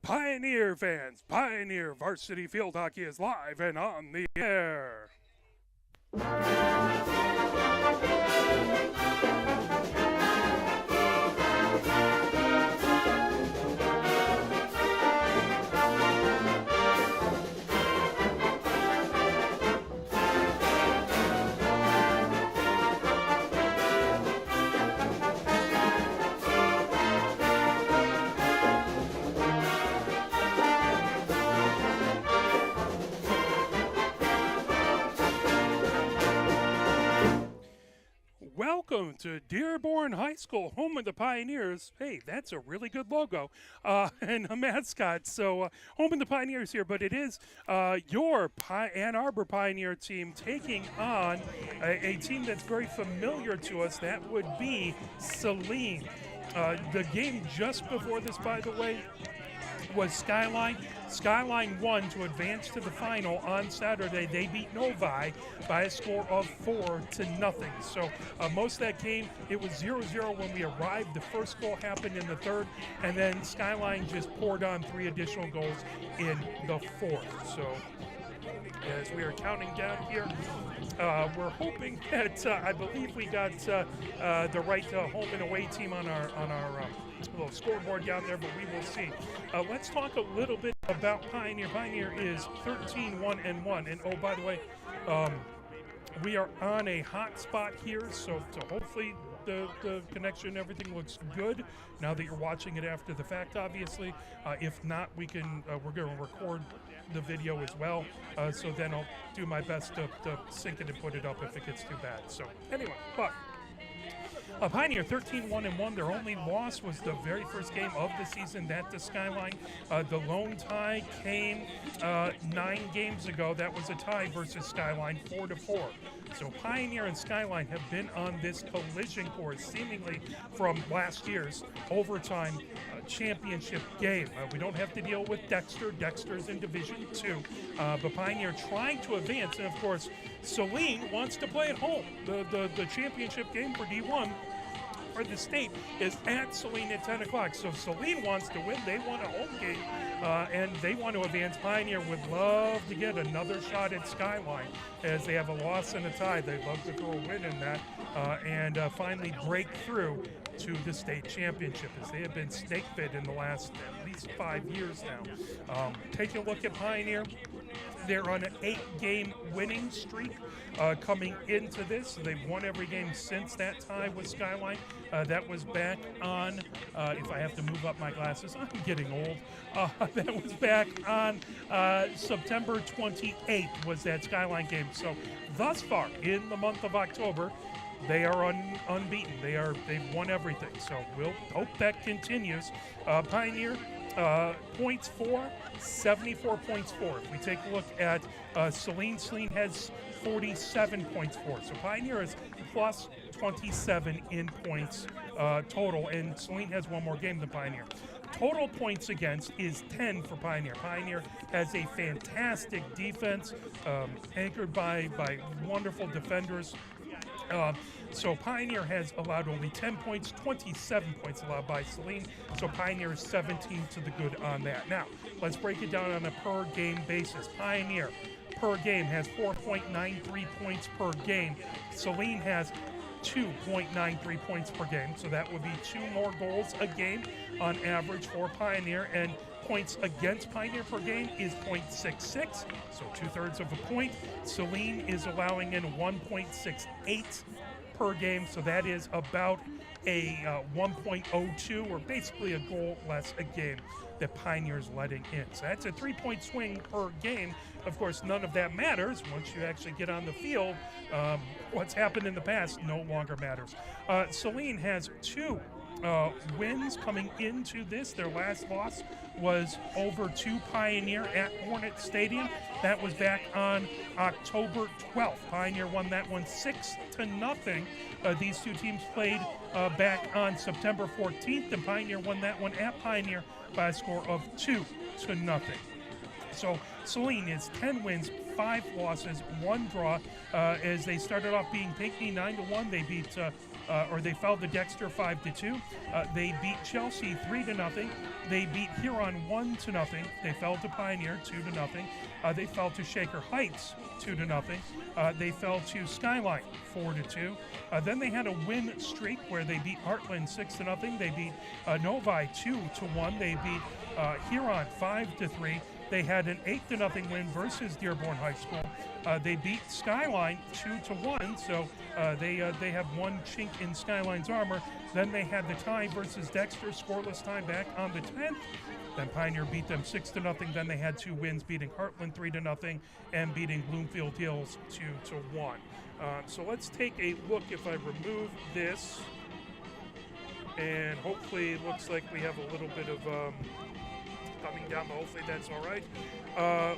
Pioneer fans, Pioneer Varsity Field Hockey is live and on the air. Welcome to Dearborn High School, home of the Pioneers. Hey, that's a really good logo and a mascot. So, home of the Pioneers here, but it is your Ann Arbor Pioneer team taking on a team that's very familiar to us. That would be Saline. The game just before this, by the way, was Skyline. Skyline won to advance to the final on Saturday. They beat Novi by a score of 4-0. So most of that game, it was 0-0 when we arrived. The first goal happened in the third, and then Skyline just poured on 3 additional goals in the fourth. So as we are counting down here, we're hoping that I believe we got the right home and away team on our little scoreboard down there, but we will see. Let's talk a little bit about Pioneer. Pioneer is 13-1-1, and oh, by the way, we are on a hot spot here, so hopefully the connection, everything looks good now that you're watching it after the fact, obviously. If not, we're going to record the video as well, so then I'll do my best to sync it and put it up if it gets too bad. So anyway, but Pioneer 13-1-1. Their only loss was the very first game of the season, that to Skyline. The lone tie came 9 games ago. That was a tie versus Skyline, 4-4. So Pioneer and Skyline have been on this collision course seemingly from last year's overtime championship game. We don't have to deal with Dexter. Dexter's in Division 2. But Pioneer trying to advance, and of course, Saline wants to play at home. The championship game for D1 for the state is at Saline at 10 o'clock. So Saline wants to win. They want a home game, and they want to advance. Pioneer would love to get another shot at Skyline as they have a loss and a tie. They'd love to throw a win in that and finally break through to the state championship, as they have been snake bit in the last at least 5 years now. Taking a look at Pioneer, they're on an 8-game winning streak coming into this. So they've won every game since that tie with Skyline. That was back on, if I have to move up my glasses, I'm getting old. That was back on September 28th was that Skyline game. So thus far in the month of October, they are unbeaten. They've won everything. So we'll hope that continues. Pioneer points for 74 points for. If we take a look at Saline has 47 points for. So Pioneer is plus 27 in points total, and Saline has one more game than Pioneer. Total points against is 10 for Pioneer. Pioneer has a fantastic defense, anchored by wonderful defenders. So Pioneer has allowed only 10 points, 27 points allowed by Saline. So Pioneer is 17 to the good on that. Now, let's break it down on a per game basis. Pioneer per game has 4.93 points per game. Saline has 2.93 points per game. So that would be 2 more goals a game on average for Pioneer. And points against Pioneer per game is 0.66, so 2/3 of a point. Saline is allowing in 1.68 per game, so that is about a 1.02, or basically a goal less a game that Pioneer is letting in. So that's a 3-point swing per game. Of course, none of that matters once you actually get on the field. What's happened in the past no longer matters. Saline has 2 wins coming into this. Their last loss was over to Pioneer at Hornet Stadium. That was back on October 12th. Pioneer won that one 6-0. These two teams played back on September 14th, and Pioneer won that one at Pioneer by a score of 2-0. So Saline is 10 wins, 5 losses, 1 draw. As they started off being Pinckney 9-1, they beat or they fell to Dexter 5-2. They beat Chelsea 3-0. They beat Huron 1-0. They fell to Pioneer 2-0. They fell to Shaker Heights 2-0. They fell to Skyline 4-2. Then they had a win streak where they beat Heartland 6-0. They beat Novi 2-1. They beat Huron 5-3. They had an 8-0 win versus Dearborn High School. They beat Skyline 2-1, so they have one chink in Skyline's armor. Then they had the tie versus Dexter, scoreless tie back on the 10th. Then Pioneer beat them 6-0. Then they had two wins, beating Heartland 3-0 and beating Bloomfield Hills 2-1. So let's take a look. If I remove this, and hopefully it looks like we have a little bit of coming down, but hopefully that's all right.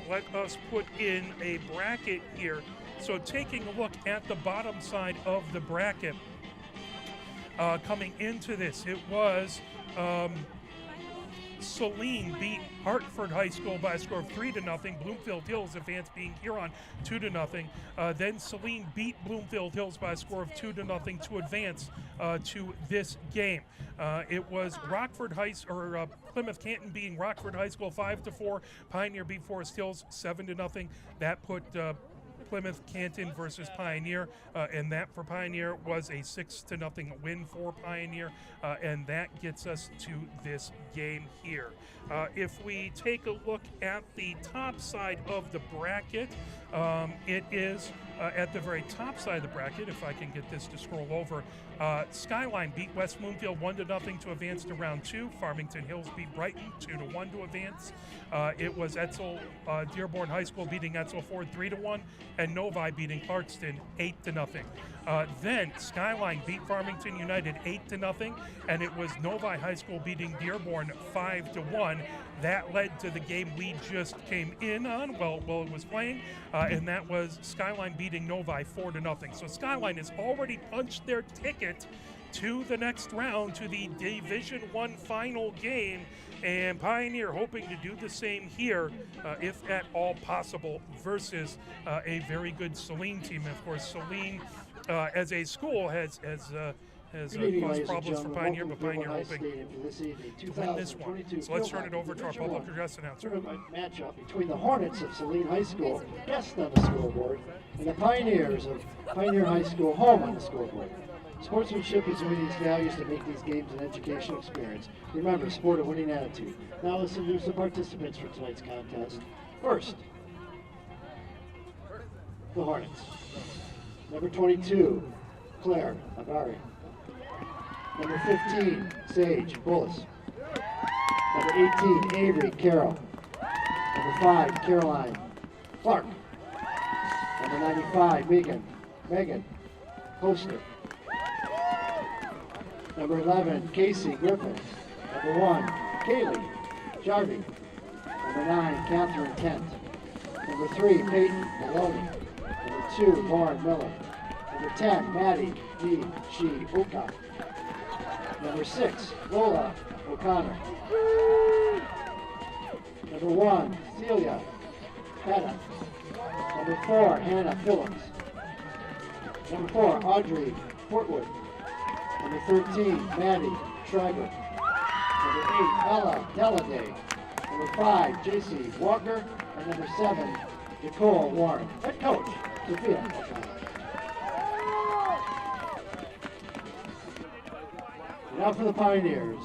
Let us put in a bracket here. So taking a look at the bottom side of the bracket, coming into this, it was Saline beat Hartford High School by a score of 3-0. Bloomfield Hills advanced, being Huron 2-0. Then Saline beat Bloomfield Hills by a score of 2-0 to advance to this game. It was Plymouth Canton beating Rockford High School 5-4. Pioneer beat Forest Hills 7-0. That put Plymouth Canton versus Pioneer, and that for Pioneer was a 6-0 win for Pioneer, and that gets us to this game here. If we take a look at the top side of the bracket, it is at the very top side of the bracket, if I can get this to scroll over, Skyline beat West Bloomfield 1-0 to advance to round 2. Farmington Hills beat Brighton 2-1 to advance. It was Dearborn High School beating Etzel Ford 3-1, and Novi beating Clarkston 8-0. Then Skyline beat Farmington United 8-0, and it was Novi High School beating Dearborn 5-1. That led to the game we just came in on while it was playing, and that was Skyline beating Novi 4-0. So Skyline has already punched their ticket to the next round, to the Division I final game, and Pioneer hoping to do the same here, if at all possible, versus a very good Saline team. And of course, Saline as a school has caused problems for Pioneer, but Pioneer hoping to win this one. So let's turn it over to our public address announcer. Tournament matchup between the Hornets of Saline High School, guest on the scoreboard, and the Pioneers of Pioneer High School, home on the scoreboard. Sportsmanship is winning its values to make these games an educational experience. Remember, sport a winning attitude. Now listen to some participants for tonight's contest. First, the Hornets. Number 22, Claire Avari. Number 15, Sage Bullis. Number 18, Avery Carroll. Number 5, Caroline Clark. Number 95, Megan Poster. Number 11, Casey Griffin. Number 1, Kaylee Jarvie. Number 9, Catherine Kent. Number 3, Peyton Maloney. Number 2, Lauren Miller. Number 10, Maddie D. She Oka. Number 6, Lola O'Connor. Number 1, Celia Petta. Number 4, Hannah Phillips. Number 4, Audrey Portwood. Number 13, Maddie Schreiber. Number 8, Ella Delladay. Number 5, J.C. Walker. And number 7, Nicole Warren. Head coach, Sophia O'Connor. Now for the Pioneers.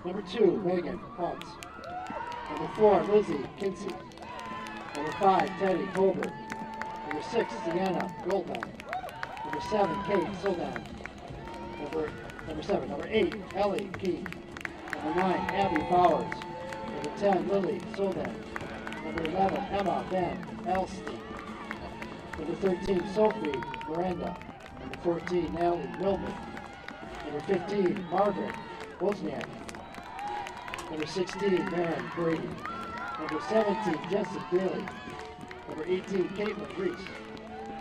Number 2, Megan Huntz. Number 4, Lizzie Kinsey. Number 5, Teddy Colbert. Number 6, Sienna Goldman. Number 7, Kate Sildan. Number 8, Ellie Key. Number 9, Abby Bowers. Number 10, Lily Soldan. Number 11, Emma Van Elstein. Number 13, Sophie Miranda. Number 14, Natalie Milman. Number 15, Margaret Wozniak. Number 16, Maren Brady. Number 17, Jesse Bailey. Number 18, Caitlin Reese.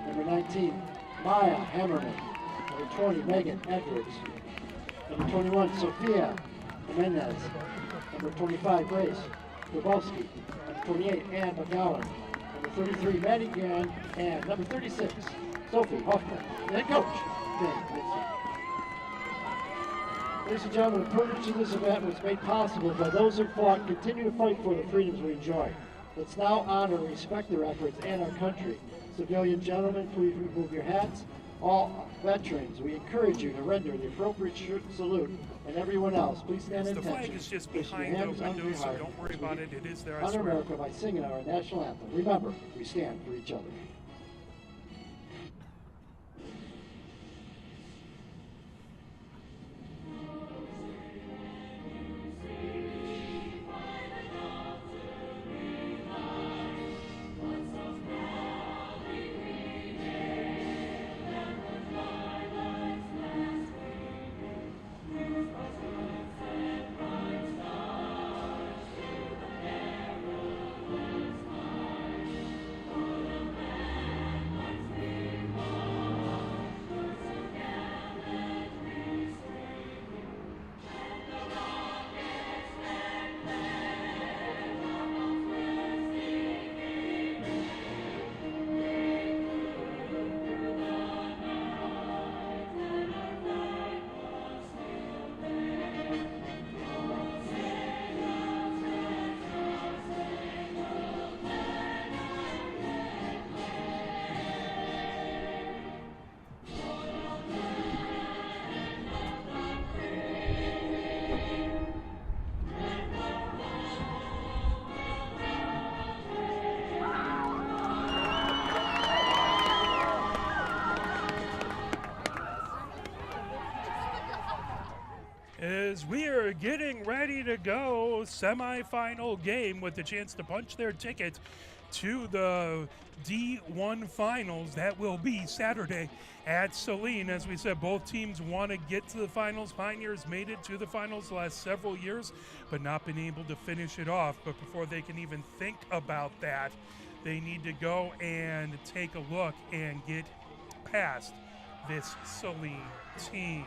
Number 19, Maya Hammerman. Number 20, Megan Edwards. Number 21, Sophia Jimenez. Number 25, Grace Grabowski. Number 28, Ann McGowan. Number 33, Maddie Gann. And number 36, Sophie Hoffman. And coach, Ben Wilson. Ladies and gentlemen, the privilege of this event was made possible by those who fought and continue to fight for the freedoms we enjoy. Let's now honor and respect their efforts and our country. Civilian gentlemen, please remove your hats. All veterans, we encourage you to render the appropriate salute, and everyone else, please stand at The attention. flag is just Place your behind hands the under your window, so heart don't worry as we about it. It is there, I honor swear. America by singing our national anthem. Remember, we stand for each other. As we are getting ready to go, semifinal game with the chance to punch their ticket to the D1 finals. That will be Saturday at Saline. As we said, both teams want to get to the finals. Pioneers made it to the finals the last several years, but not been able to finish it off. But before they can even think about that, they need to go and take a look and get past this Saline team.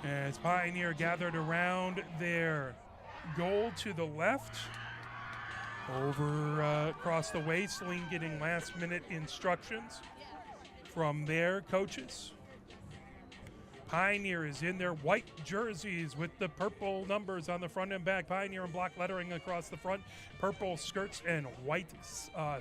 As Pioneer gathered around their goal to the left, over across the way, Saline getting last-minute instructions from their coaches. Pioneer is in their white jerseys with the purple numbers on the front and back. Pioneer in block lettering across the front, purple skirts and white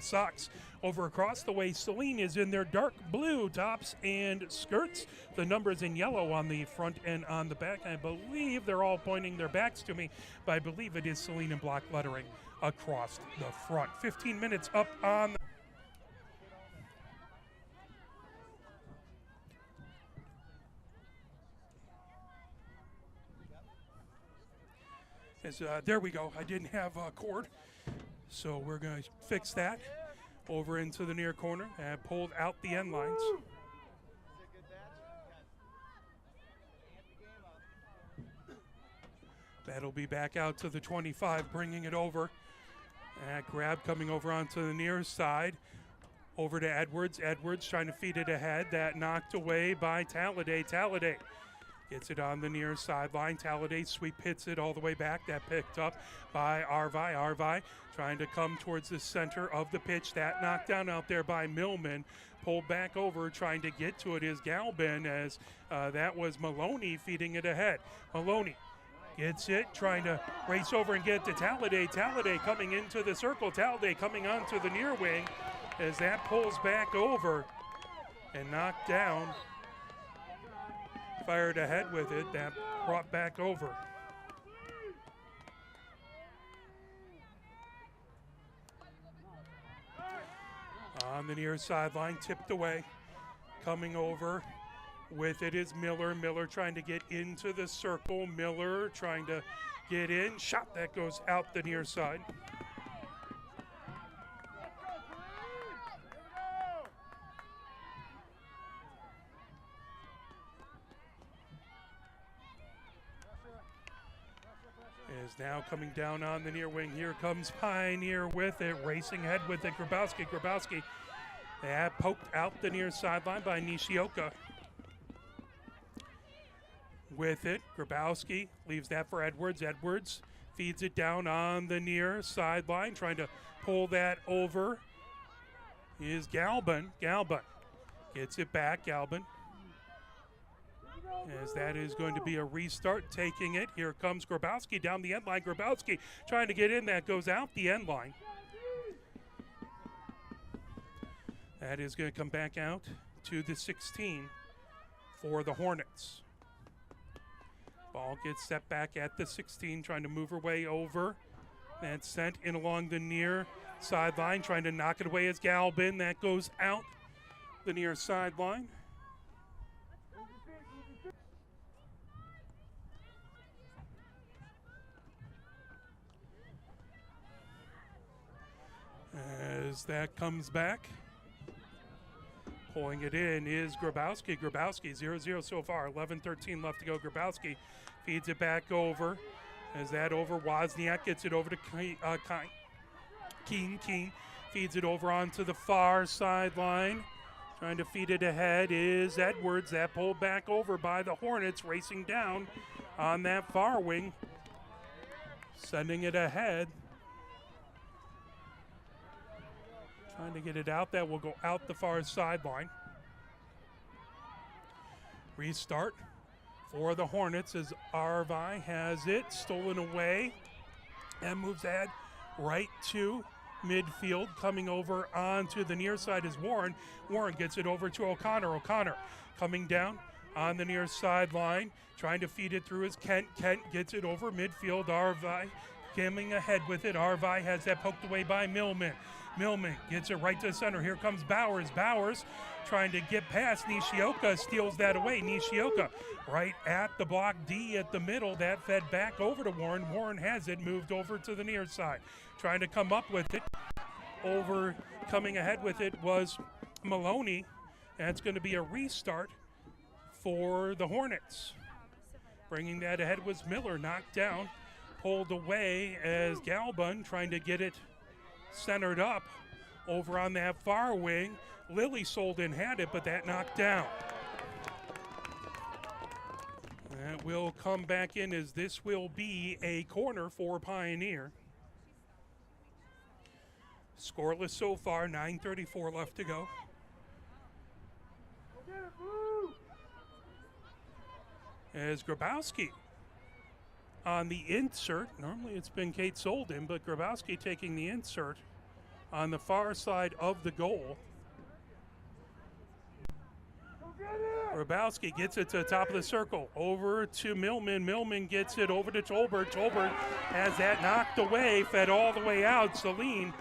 socks. Over across the way, Saline is in their dark blue tops and skirts. The numbers in yellow on the front and on the back. I believe they're all pointing their backs to me, but I believe it is Saline in block lettering across the front. 15 minutes up on the there we go. I didn't have a cord, so we're going to fix that. Over into the near corner and pulled out the end lines. That'll be back out to the 25, bringing it over. That grab coming over onto the near side. Over to Edwards. Edwards trying to feed it ahead. That knocked away by Talladay. Talladay gets it on the near sideline. Talladay sweep hits it all the way back. That picked up by Arvi. Arvi trying to come towards the center of the pitch. That knocked down out there by Millman. Pulled back over, trying to get to it is Galbin, as that was Maloney feeding it ahead. Maloney gets it, trying to race over and get to Talladay. Talladay coming into the circle. Talladay coming onto the near wing as that pulls back over and knocked down. Fired ahead with it, that brought back over. On the near sideline, tipped away. Coming over with it is Miller. Miller trying to get into the circle. Miller trying to get in. Shot that goes out the near side. Is now coming down on the near wing. Here comes Pioneer with it, racing ahead with it. Grabowski. Grabowski. That poked out the near sideline by Nishioka. With it, Grabowski leaves that for Edwards. Edwards feeds it down on the near sideline, trying to pull that over. Is Galbin. Galbin gets it back. Galbin as that is going to be a restart. Taking it, here comes Grabowski down the end line. Grabowski trying to get in, that goes out the end line. That is going to come back out to the 16 for the Hornets. Ball gets set back at the 16, trying to move her way over. That's sent in along the near sideline, trying to knock it away as Galbin. That goes out the near sideline. As that comes back, pulling it in is Grabowski. Grabowski 0-0 so far, 11-13 left to go. Grabowski feeds it back over. As that over, Wozniak gets it over to Keene. Keene feeds it over onto the far sideline. Trying to feed it ahead is Edwards. That pulled back over by the Hornets, racing down on that far wing. Sending it ahead. Trying to get it out. That will go out the far sideline. Restart for the Hornets as Arvi has it stolen away and moves ahead right to midfield. Coming over onto the near side is Warren. Warren gets it over to O'Connor. O'Connor coming down on the near sideline, trying to feed it through as Kent. Kent gets it over midfield. Arvi coming ahead with it. Arvi has that poked away by Millman. Millman gets it right to the center. Here comes Bowers. Bowers trying to get past Nishioka, steals that away. Nishioka right at the block D at the middle. That fed back over to Warren. Warren has it, moved over to the near side. Trying to come up with it. Over, coming ahead with it was Maloney. That's going to be a restart for the Hornets. Bringing that ahead was Miller, knocked down, pulled away as Galbun trying to get it centered up over on that far wing. Lily Solden had it, but that knocked down. That will come back in as this will be a corner for Pioneer. Scoreless so far, 9:34 left to go. As Grabowski on the insert. Normally it's been Kate Solden, but Grabowski taking the insert on the far side of the goal. Grabowski gets it to the top of the circle. Over to Millman. Millman gets it over to Tolbert. Tolbert has that knocked away, fed all the way out. Saline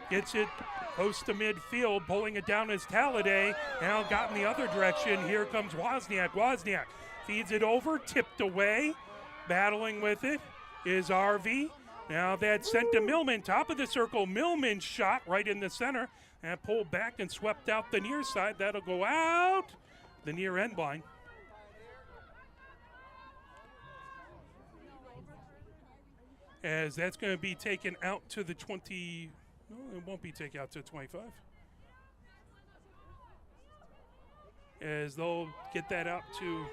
gets it close to midfield, pulling it down as Talladay. Now got in the other direction. Here comes Wozniak. Wozniak feeds it over, tipped away. Battling with it is RV. Now that's sent to Millman, top of the circle. Millman shot right in the center and pulled back and swept out the near side. That'll go out the near end line. As that's going to be taken out to the 20. No, it won't be taken out to 25. As they'll get that out to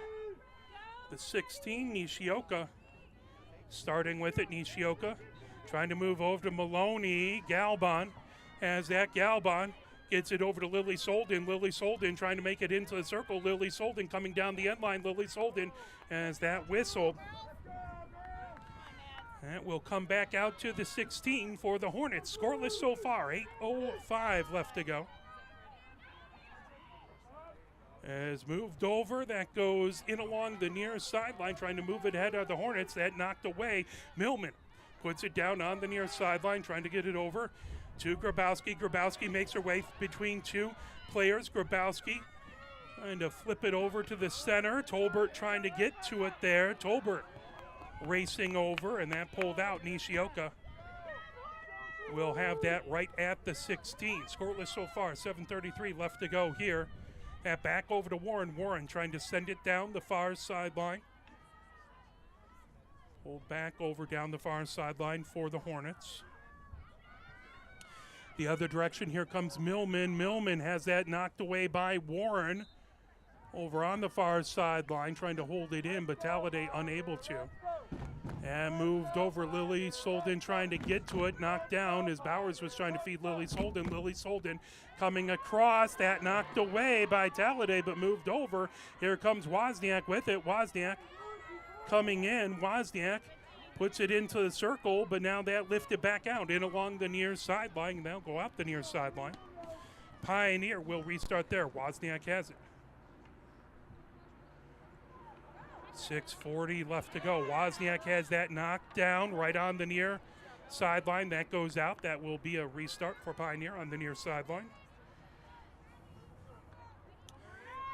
the 16, Nishioka starting with it. Nishioka trying to move over to Maloney. Galbon has that. Galbon gets it over to Lily Solden. Lily Solden trying to make it into the circle. Lily Solden coming down the end line. Lily Solden has that whistle. That will come back out to the 16 for the Hornets. Scoreless so far, 8:05 left to go. As moved over, that goes in along the near sideline, trying to move it ahead of the Hornets. That knocked away. Millman puts it down on the near sideline, trying to get it over to Grabowski. Grabowski makes her way between two players. Grabowski trying to flip it over to the center. Tolbert trying to get to it there. Tolbert racing over, and that pulled out. Nishioka will have that right at the 16. Scoreless so far, 7:33 left to go here. That back over to Warren. Warren trying to send it down the far sideline. Pulled back over down the far sideline for the Hornets. The other direction, here comes Millman. Millman has that knocked away by Warren over on the far sideline, trying to hold it in, but Talladay unable to. And moved over Lily Solden trying to get to it, knocked down as Bowers was trying to feed Lily Solden. Lily Solden coming across, that knocked away by Talladay but moved over. Here comes Wozniak with it. Wozniak coming in. Wozniak puts it into the circle, but now that lifted back out in along the near sideline. They'll go out the near sideline. Pioneer will restart there. Wozniak has it. 6:40 left to go. Wozniak has that knocked down right on the near sideline. That goes out. That will be a restart for Pioneer on the near sideline.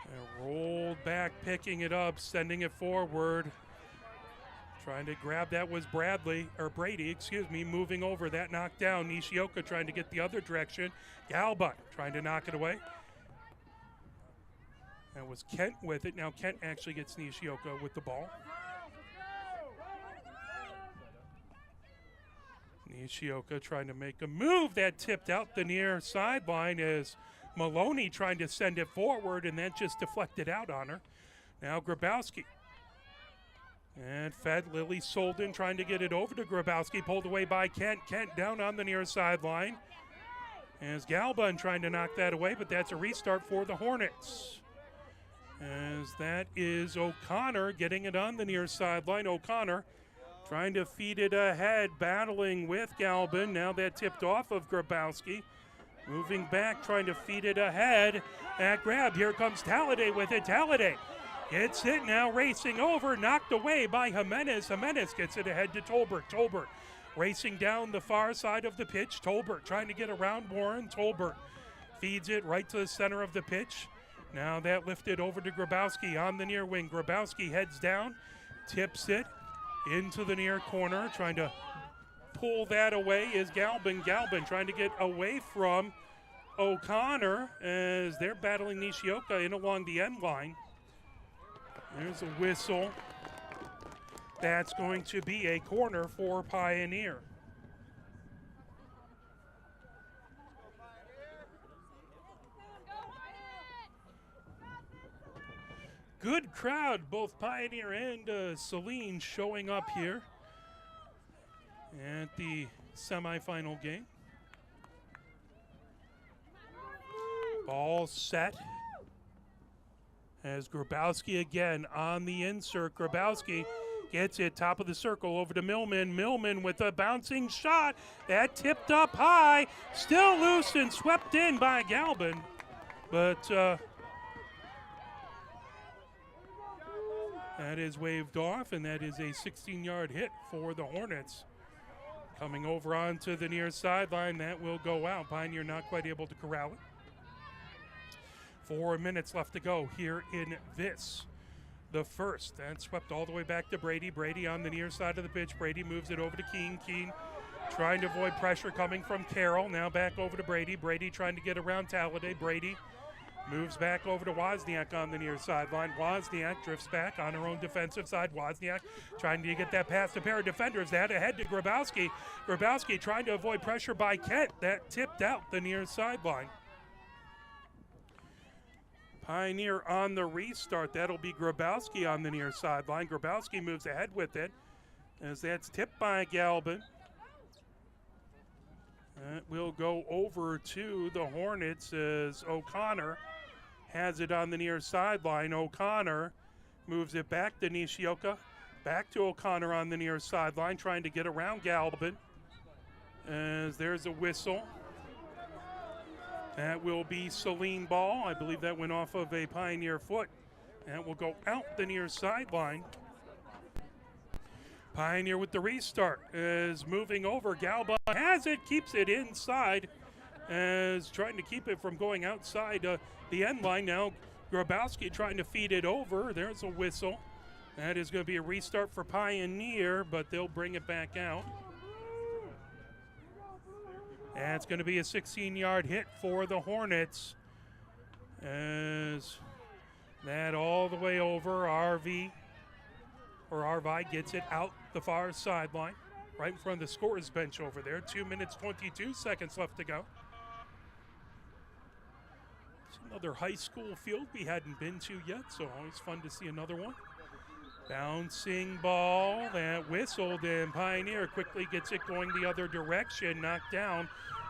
And rolled back, picking it up, sending it forward. Trying to grab that was Brady, moving over. That knocked down. Nishioka trying to get the other direction. Galbut trying to knock it away. That was Kent with it. Now Kent actually gets Nishioka with the ball. Nishioka trying to make a move that tipped out the near sideline as Maloney trying to send it forward and that just deflected out on her. Now Grabowski. And fed Lily Solden trying to get it over to Grabowski. Pulled away by Kent. Kent down on the near sideline. As Galbun trying to knock that away, but that's a restart for the Hornets. As that is O'Connor getting it on the near sideline. O'Connor trying to feed it ahead, battling with Galbin. Now that tipped off of Grabowski. Moving back, trying to feed it ahead. That grab, here comes Talladay with it. Talladay gets it now, racing over, knocked away by Jimenez. Jimenez gets it ahead to Tolbert. Tolbert racing down the far side of the pitch. Tolbert trying to get around Warren. Tolbert feeds it right to the center of the pitch. Now that lifted over to Grabowski on the near wing. Grabowski heads down, tips it into the near corner. Trying to pull that away is Galbin. Galbin trying to get away from O'Connor as they're battling Nishioka in along the end line. There's a whistle. That's going to be a corner for Pioneer. Good crowd, both Pioneer and Saline showing up here at the semifinal game. Ball set. As Grabowski again on the insert. Grabowski gets it top of the circle over to Millman. Millman with a bouncing shot. That tipped up high. Still loose and swept in by Galbin. But that is waved off, and that is a 16-yard hit for the Hornets. Coming over onto the near sideline, that will go out. Pioneer not quite able to corral it. 4 minutes left to go here in this, the first. And swept all the way back to Brady. Brady on the near side of the pitch. Brady moves it over to Keene. Keene trying to avoid pressure coming from Carroll. Now back over to Brady. Brady trying to get around Talladay. Brady moves back over to Wozniak on the near sideline. Wozniak drifts back on her own defensive side. Wozniak trying to get that past a pair of defenders. That ahead to Grabowski. Grabowski trying to avoid pressure by Kent. That tipped out the near sideline. Pioneer on the restart. That'll be Grabowski on the near sideline. Grabowski moves ahead with it as that's tipped by Galbin. That will go over to the Hornets as O'Connor has it on the near sideline. O'Connor moves it back to Nishioka. Back to O'Connor on the near sideline, trying to get around Galbin. As there's a whistle. That will be Saline ball. I believe that went off of a Pioneer foot. That will go out the near sideline. Pioneer with the restart is moving over. Galba has it, keeps it inside, as trying to keep it from going outside the end line. Now Grabowski trying to feed it over. There's a whistle. That is going to be a restart for Pioneer, but they'll bring it back out. That's going to be a 16-yard hit for the Hornets. As that all the way over, Arvi gets it out the far sideline, right in front of the scorer's bench over there. 2 minutes, 22 seconds left to go. It's another high school field we hadn't been to yet, so always fun to see another one. Bouncing ball that whistled, and Pioneer quickly gets it going the other direction. Knocked down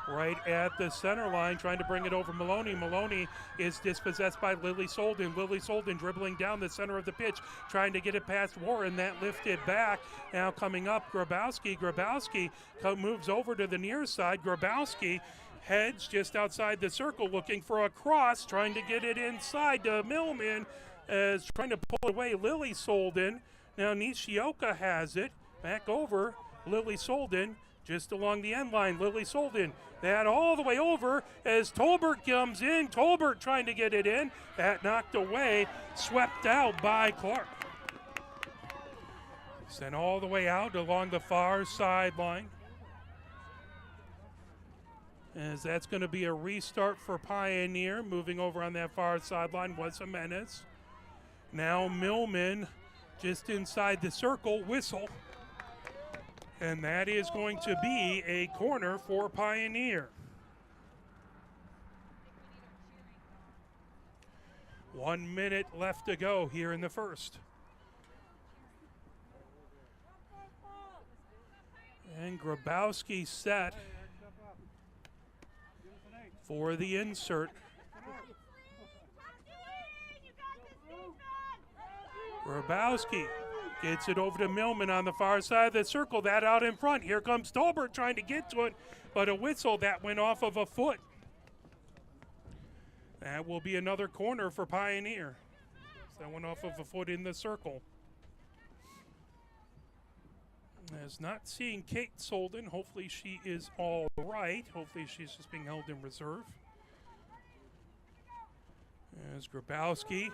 right at the center line, trying to bring it over Maloney. Maloney is dispossessed by Lily Solden. Lily Solden dribbling down the center of the pitch, trying to get it past Warren. That lifted back. Now coming up, Grabowski. Grabowski moves over to the near side. Grabowski heads just outside the circle, looking for a cross, trying to get it inside to Millman. As trying to pull away Lily Solden. Now Nishioka has it. Back over. Lily Solden just along the end line. Lily Solden. That all the way over as Tolbert comes in. Tolbert trying to get it in. That knocked away. Swept out by Clark. Sent all the way out along the far sideline. As that's going to be a restart for Pioneer. Moving over on that far sideline was a menace. Now Millman just inside the circle, whistle. And that is going to be a corner for Pioneer. 1 minute left to go here in the first. And Grabowski set for the insert. Grabowski gets it over to Millman on the far side of the circle. That out in front. Here comes Tolbert trying to get to it, but a whistle that went off of a foot. That will be another corner for Pioneer. That went off of a foot in the circle. As not seeing Kate Solden. Hopefully she is all right. Hopefully she's just being held in reserve. As Grabowski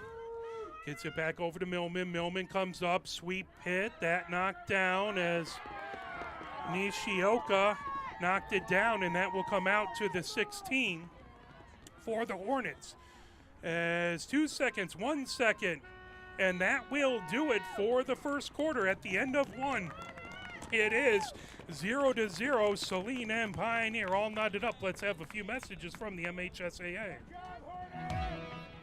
gets it back over to Millman. Millman comes up, sweep hit. That knocked down as Nishioka knocked it down, and that will come out to the 16 for the Hornets. As 2 seconds, 1 second, and that will do it for the first quarter. At the end of one, it is 0-0. Saline and Pioneer all knotted up. Let's have a few messages from the MHSAA.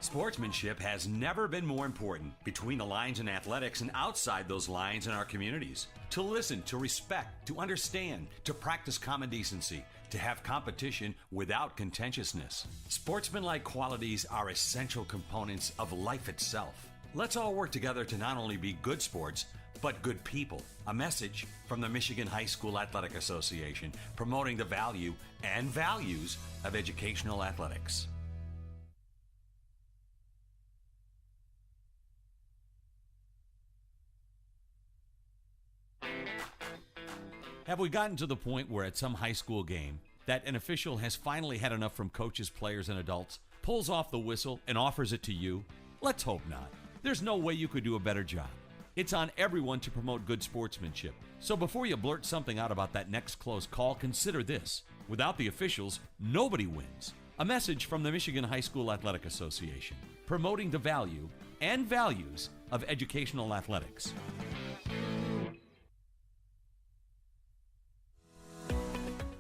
Sportsmanship has never been more important between the lines in athletics and outside those lines in our communities. To listen, to respect, to understand, to practice common decency, to have competition without contentiousness. Sportsmanlike qualities are essential components of life itself. Let's all work together to not only be good sports, but good people. A message from the Michigan High School Athletic Association, promoting the value and values of educational athletics. Have we gotten to the point where at some high school game that an official has finally had enough from coaches, players, and adults, pulls off the whistle, and offers it to you? Let's hope not. There's no way you could do a better job. It's on everyone to promote good sportsmanship. So before you blurt something out about that next close call, consider this. Without the officials, nobody wins. A message from the Michigan High School Athletic Association, promoting the value and values of educational athletics.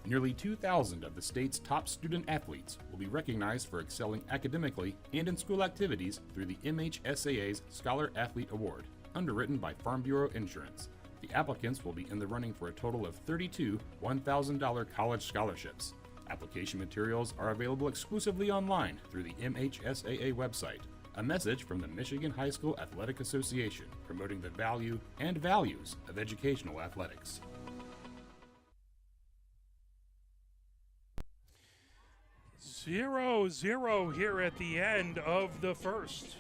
Nearly 2,000 of the state's top student athletes will be recognized for excelling academically and in school activities through the MHSAA's Scholar Athlete Award, underwritten by Farm Bureau Insurance. The applicants will be in the running for a total of 32 $1,000 college scholarships. Application materials are available exclusively online through the MHSAA website. A message from the Michigan High School Athletic Association, promoting the value and values of educational athletics. 0-0 here at the end of the first.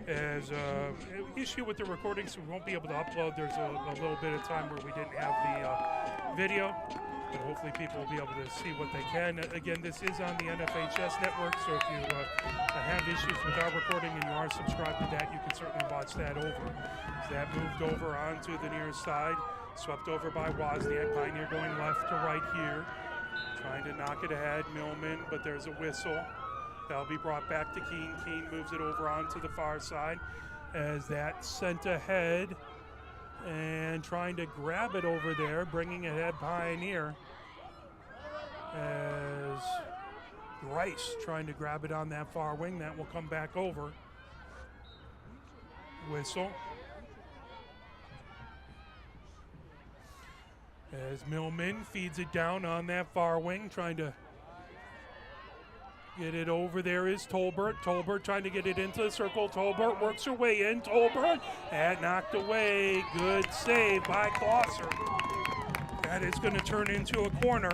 As an issue with the recording, so we won't be able to upload. There's a little bit of time where we didn't have the video, but hopefully people will be able to see what they can. Again, this is on the NFHS network, so if you have issues with our recording and you are subscribed to that, you can certainly watch that over. So that moved over onto the near side, swept over by Wozniak. Pioneer going left to right here, trying to knock it ahead. Millman, but there's a whistle. That'll be brought back to Keene. Keene moves it over onto the far side as that's sent ahead and trying to grab it over there, bringing ahead Pioneer as Grice trying to grab it on that far wing. That will come back over. whistle. As Millman feeds it down on that far wing, trying to get it over. There is Tolbert. Tolbert trying to get it into the circle. Tolbert works her way in. Tolbert, that knocked away. Good save by Glosser. That is going to turn into a corner.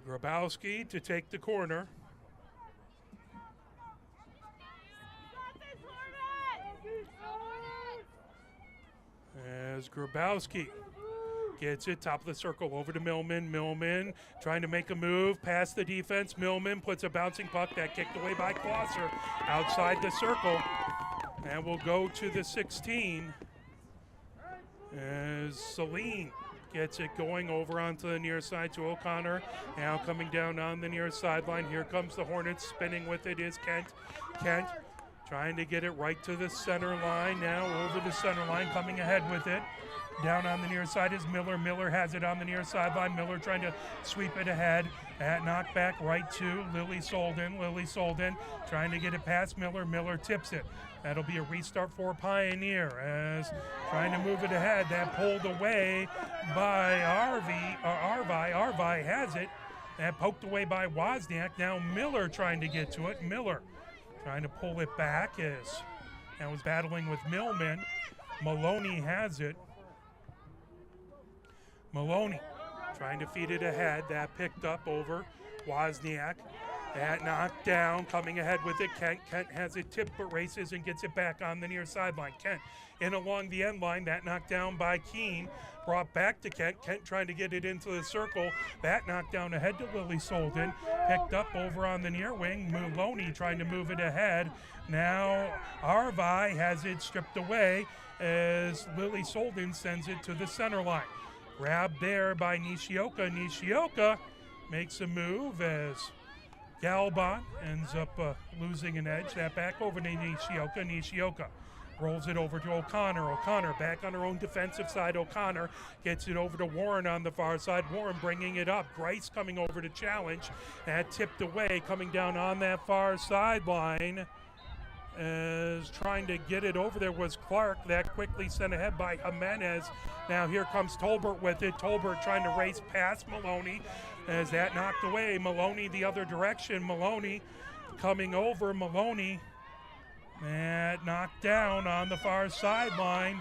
Grabowski to take the corner. As Grabowski gets it, top of the circle, over to Millman. Millman trying to make a move past the defense. Millman puts a bouncing puck that kicked away by Glosser outside the circle. And will go to the 16 as Saline gets it going over onto the near side to O'Connor. Now coming down on the near sideline. Here comes the Hornets. Spinning with it is Kent. Kent trying to get it right to the center line. Now over the center line, coming ahead with it. Down on the near side is Miller. Miller has it on the near sideline. Miller trying to sweep it ahead. That knockback right to Lily Solden. Lily Solden trying to get it past Miller. Miller tips it. That'll be a restart for Pioneer as trying to move it ahead. That pulled away by Arvi. Arvi has it. That poked away by Wozniak. Now Miller trying to get to it. Miller trying to pull it back as that was battling with Millman. Maloney has it. Maloney trying to feed it ahead. That picked up over Wozniak. That knocked down, coming ahead with it. Kent has it tipped but races and gets it back on the near sideline. Kent in along the end line. That knocked down by Keene. Brought back to Kent. Kent trying to get it into the circle. That knocked down ahead to Lily Solden. Picked up over on the near wing. Maloney trying to move it ahead. Now Arvi has it stripped away as Lily Solden sends it to the center line. Grabbed there by Nishioka. Nishioka makes a move as Galban ends up losing an edge. That back over to Nishioka. Nishioka rolls it over to O'Connor. O'Connor back on her own defensive side. O'Connor gets it over to Warren on the far side. Warren bringing it up. Grice coming over to challenge. That tipped away, coming down on that far sideline. As trying to get it over there was Clark. That quickly sent ahead by Jimenez. Now here comes Tolbert with it. Tolbert trying to race past Maloney as that knocked away. Maloney the other direction. Maloney coming over. Maloney that knocked down on the far sideline.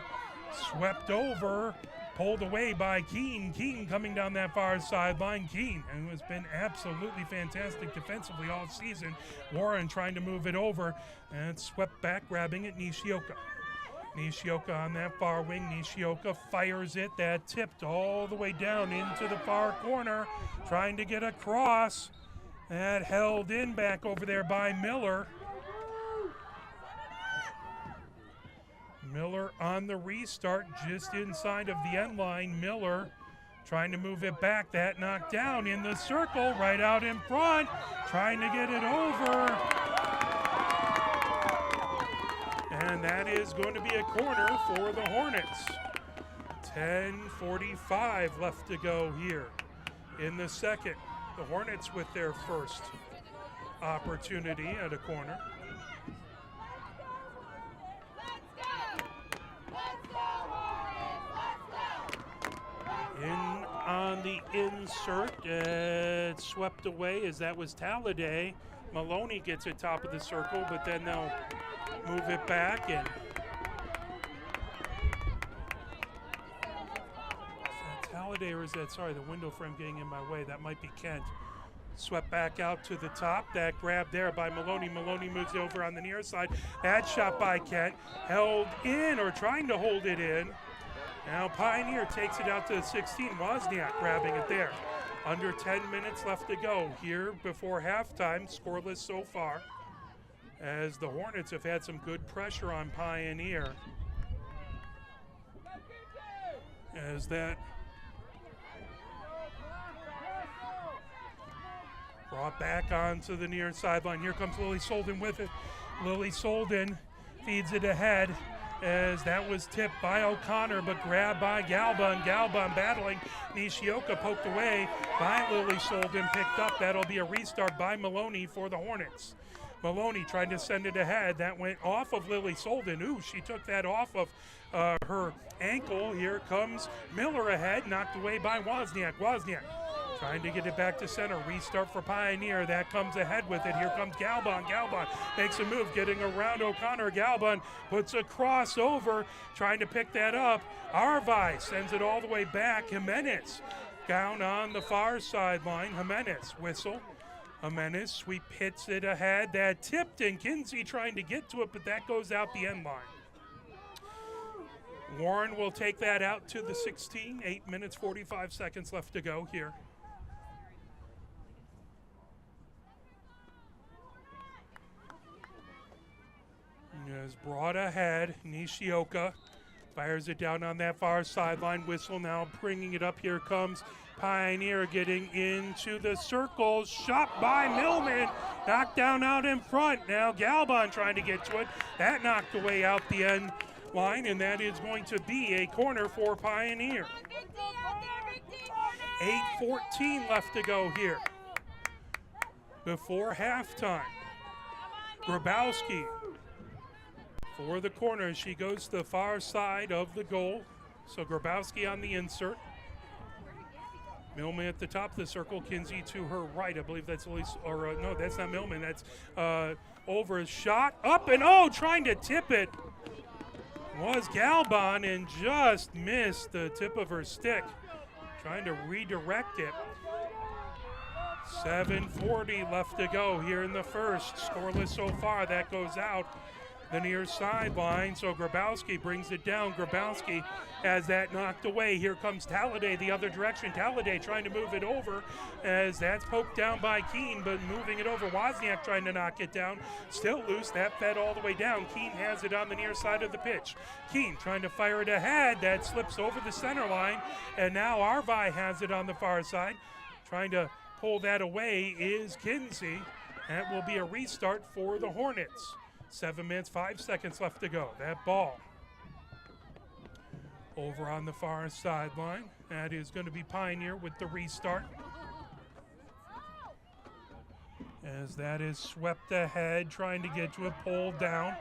Swept over. Pulled away by Keene. Keene coming down that far sideline. Keene, who has been absolutely fantastic defensively all season. Warren trying to move it over and swept back, grabbing it. Nishioka. Nishioka on that far wing. Nishioka fires it. That tipped all the way down into the far corner. Trying to get across. That held in back over there by Miller. Miller on the restart just inside of the end line. Miller trying to move it back. That knocked down in the circle right out in front. Trying to get it over. And that is going to be a corner for the Hornets. 10:45 left to go here in the second. The Hornets with their first opportunity at a corner. In on the insert, it's swept away as that was Talladay. Maloney gets it top of the circle, but then they'll move it back. And is that Talladay or is that, sorry, the window frame getting in my way? That might be Kent. Swept back out to the top. That grab there by Maloney. Maloney moves over on the near side. That shot by Kent. Held in or trying to hold it in. Now Pioneer takes it out to the 16. Wozniak grabbing it there. Under 10 minutes left to go here before halftime. Scoreless so far as the Hornets have had some good pressure on Pioneer. As that brought back onto the near sideline. Here comes Lily Solden with it. Lily Solden feeds it ahead as that was tipped by O'Connor, but grabbed by Galbun. Galbun battling. Nishioka poked away by Lily Solden, picked up. That'll be a restart by Maloney for the Hornets. Maloney trying to send it ahead. That went off of Lily Solden. Ooh, she took that off of her ankle. Here comes Miller ahead, knocked away by Wozniak. Wozniak trying to get it back to center. Restart for Pioneer. That comes ahead with it. Here comes Galbon. Galbon makes a move, getting around O'Connor. Galbon puts a crossover, trying to pick that up. Arvai sends it all the way back. Jimenez down on the far sideline. Jimenez whistle. Jimenez sweep hits it ahead. That tipped, and Kinsey trying to get to it, but that goes out the end line. Warren will take that out to the 16. 8 minutes, 45 seconds left to go here. Is brought ahead. Nishioka fires it down on that far sideline. Whistle now bringing it up. Here comes Pioneer getting into the circle. Shot by Millman. Knocked down out in front. Now Galbon trying to get to it. That knocked away out the end line, and that is going to be a corner for Pioneer. 8:14 left to go here before halftime. Grabowski for the corner. She goes to the far side of the goal. So Grabowski on the insert. Millman at the top of the circle. Kinsey to her right. I believe that's Elise, or no, that's not Millman. That's over a shot. Up and trying to tip it was Galbon and just missed the tip of her stick. Trying to redirect it. 7:40 left to go here in the first. Scoreless so far. That goes out the near sideline, so Grabowski brings it down. Grabowski has that knocked away. Here comes Talladay the other direction. Talladay trying to move it over as that's poked down by Keene, but moving it over. Wozniak trying to knock it down. Still loose. That fed all the way down. Keene has it on the near side of the pitch. Keene trying to fire it ahead. That slips over the center line, and now Arvai has it on the far side. Trying to pull that away is Kinsey. That will be a restart for the Hornets. 7 minutes, 5 seconds left to go. That ball over on the far sideline. That is going to be Pioneer with the restart. As that is swept ahead, trying to get to it, pulled down.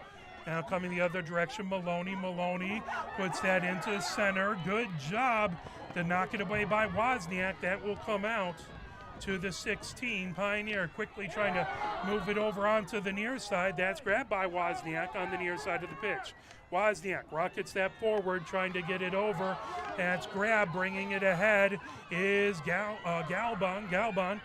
Now coming the other direction, Maloney. Maloney puts that into center. Good job to knock it away by Wozniak. That will come out to the 16. Pioneer quickly trying to move it over onto the near side. That's grabbed by Wozniak on the near side of the pitch. Wozniak rockets that forward, trying to get it over. That's grabbed, bringing it ahead is Galbon. Galbon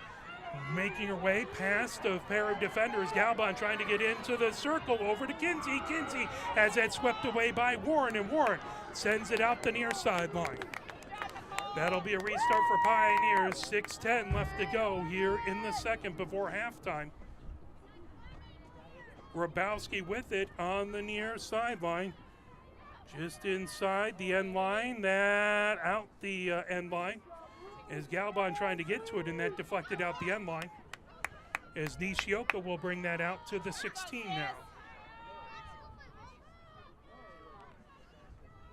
making her way past a pair of defenders. Galbon trying to get into the circle over to Kinsey. Kinsey has that swept away by Warren, and Warren sends it out the near sideline. That'll be a restart for Pioneers. 6:10 left to go here in the second before halftime. Grabowski with it on the near sideline. Just inside the end line. That out the end line. As Galbon trying to get to it, and that deflected out the end line. As Nishioka will bring that out to the 16 now.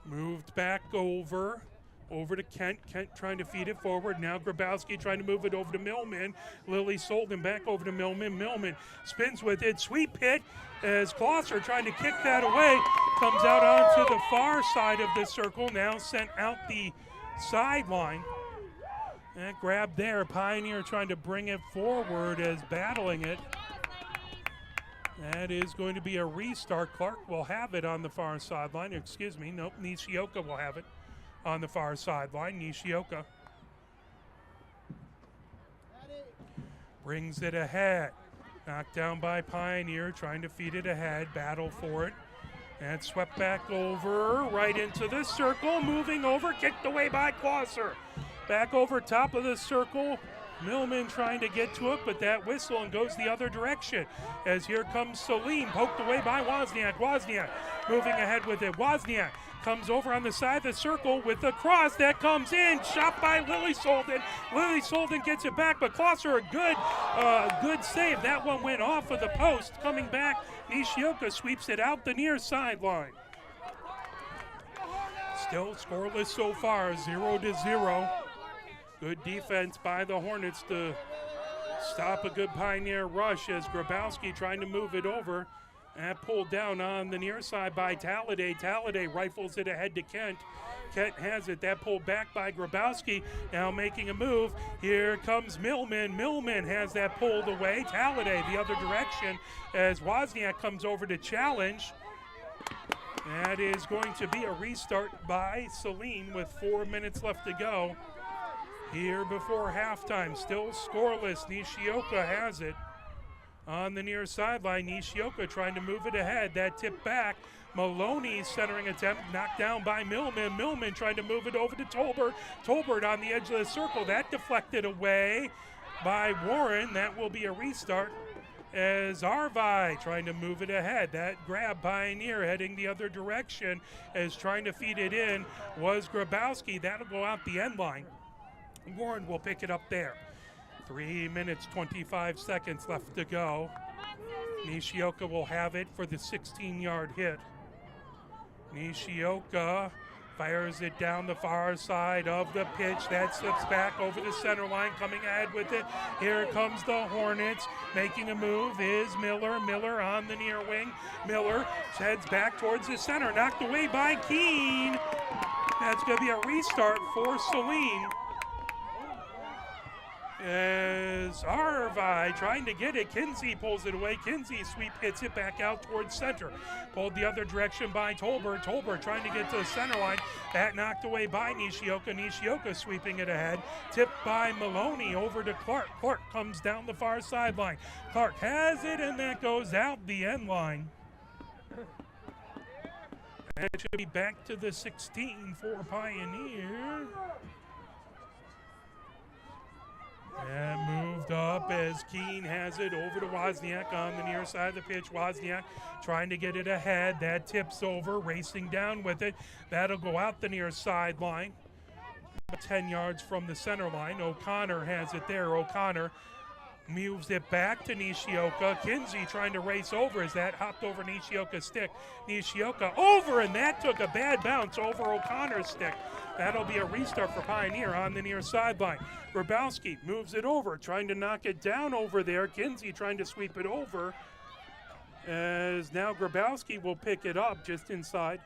Moved back over to Kent. Kent trying to feed it forward. Now Grabowski trying to move it over to Millman. Lily Solden back over to Millman. Millman spins with it. Sweep hit as Klosser trying to kick that away. Comes out onto the far side of the circle. Now sent out the sideline. That grab there. Pioneer trying to bring it forward as battling it. That is going to be a restart. Clark will have it on the far sideline. Excuse me. Nope. Nishioka will have it on the far sideline. Nishioka brings it ahead. Knocked down by Pioneer, trying to feed it ahead, battle for it. And swept back over, right into the circle, moving over, kicked away by Klosser. Back over top of the circle. Millman trying to get to it, but that whistle and goes the other direction. As here comes Saline, poked away by Wozniak. Wozniak moving ahead with it. Wozniak comes over on the side of the circle with the cross that comes in, shot by Lily Solden. Lily Solden gets it back, but Klosser a good save. That one went off of the post. Coming back, Nishioka sweeps it out the near sideline. Still scoreless so far, 0-0. Good defense by the Hornets to stop a good Pioneer rush as Grabowski trying to move it over. And pulled down on the near side by Talladay. Talladay rifles it ahead to Kent. Kent has it. That pulled back by Grabowski. Now making a move. Here comes Millman. Millman has that pulled away. Talladay the other direction as Wozniak comes over to challenge. That is going to be a restart by Saline with 4 minutes left to go. Here before halftime, still scoreless. Nishioka has it on the near sideline. Nishioka trying to move it ahead. That tip back. Maloney's centering attempt knocked down by Millman. Millman trying to move it over to Tolbert. Tolbert on the edge of the circle. That deflected away by Warren. That will be a restart as Arvai trying to move it ahead. That grab Pioneer heading the other direction as trying to feed it in was Grabowski. That'll go out the end line. Warren will pick it up there. 3 minutes, 25 seconds left to go. Nishioka will have it for the 16-yard hit. Nishioka fires it down the far side of the pitch. That slips back over the center line, coming ahead with it. Here comes the Hornets. Making a move is Miller. Miller on the near wing. Miller heads back towards the center. Knocked away by Keene. That's going to be a restart for Saline. As Arvai trying to get it, Kinsey pulls it away. Kinsey sweep hits it back out towards center. Pulled the other direction by Tolbert. Tolbert trying to get to the center line. That knocked away by Nishioka. Nishioka sweeping it ahead. Tipped by Maloney over to Clark. Clark comes down the far sideline. Clark has it, and that goes out the end line. And it should be back to the 16 for Pioneer. And moved up as Keene has it over to Wozniak on the near side of the pitch. Wozniak trying to get it ahead. That tips over, racing down with it. That'll go out the near sideline. 10 yards from the center line. O'Connor has it there. O'Connor moves it back to Nishioka. Kinsey trying to race over as that hopped over Nishioka's stick. Nishioka over, and that took a bad bounce over O'Connor's stick. That'll be a restart for Pioneer on the near sideline. Grabowski moves it over, trying to knock it down over there. Kinsey trying to sweep it over. As now Grabowski will pick it up just inside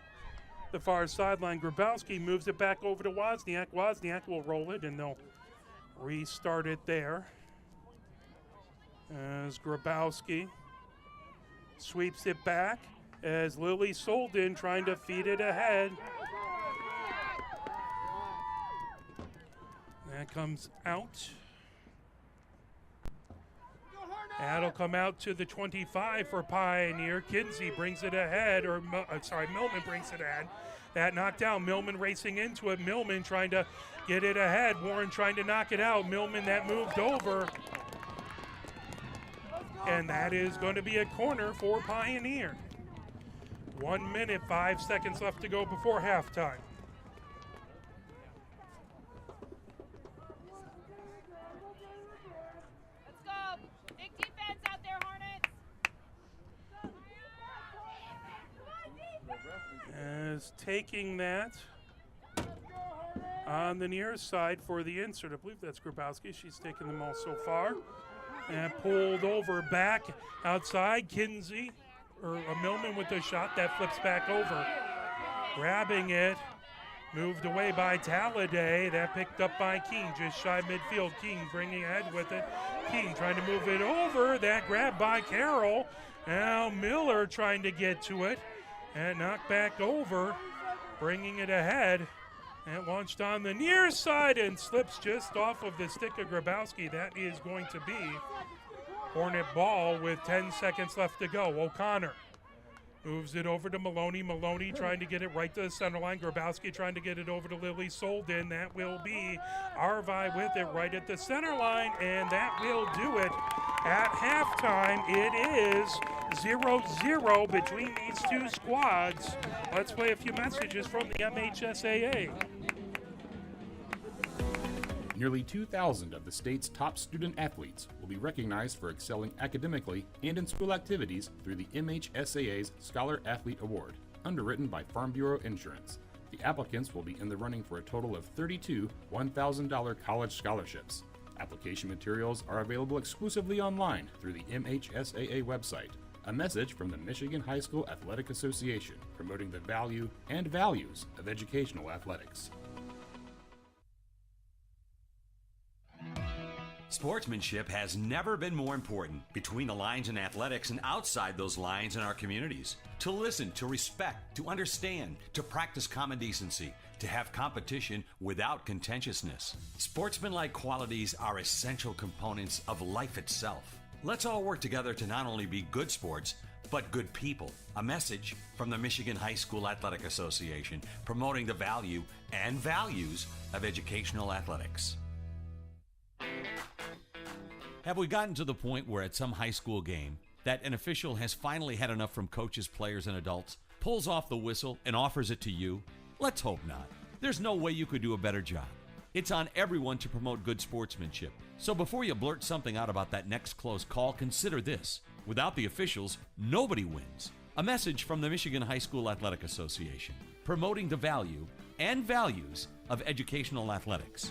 the far sideline. Grabowski moves it back over to Wozniak. Wozniak will roll it, and they'll restart it there. As Grabowski sweeps it back as Lily Solden trying to feed it ahead. That comes out. That'll come out to the 25 for Pioneer. Kinsey brings it ahead, Millman brings it ahead. That knocked down. Millman racing into it. Millman trying to get it ahead. Warren trying to knock it out. Millman that moved over. And that is going to be a corner for Pioneer. 1 minute, 5 seconds left to go before halftime. Let's go. Big defense out there, Hornets. As taking that on the near side for the insert. I believe that's Grabowski. She's taken them all so far. And pulled over back outside. Kinsey, or a Millman with the shot that flips back over. Grabbing it. Moved away by Talladay. That picked up by Keene, just shy midfield. Keene bringing ahead with it. Keene trying to move it over. That grab by Carroll. Now Miller trying to get to it. And knocked back over. Bringing it ahead. And launched on the near side and slips just off of the stick of Grabowski. That is going to be Hornet ball with 10 seconds left to go. O'Connor moves it over to Maloney. Maloney trying to get it right to the center line. Grabowski trying to get it over to Lily Solden. That will be Arvai with it right at the center line, and that will do it. At halftime, it is 0-0 between these two squads. Let's play a few messages from the MHSAA. Nearly 2,000 of the state's top student athletes will be recognized for excelling academically and in school activities through the MHSAA's Scholar Athlete Award, underwritten by Farm Bureau Insurance. The applicants will be in the running for a total of 32 $1,000 college scholarships. Application materials are available exclusively online through the MHSAA website. A message from the Michigan High School Athletic Association, promoting the value and values of educational athletics. Sportsmanship has never been more important between the lines in athletics and outside those lines in our communities. To listen, to respect, to understand, to practice common decency, to have competition without contentiousness. Sportsmanlike qualities are essential components of life itself. Let's all work together to not only be good sports, but good people. A message from the Michigan High School Athletic Association, promoting the value and values of educational athletics. Have we gotten to the point where at some high school game that an official has finally had enough from coaches, players, and adults, pulls off the whistle, and offers it to you? Let's hope not. There's no way you could do a better job. It's on everyone to promote good sportsmanship. So before you blurt something out about that next close call, consider this. Without the officials, nobody wins. A message from the Michigan High School Athletic Association, promoting the value and values of educational athletics.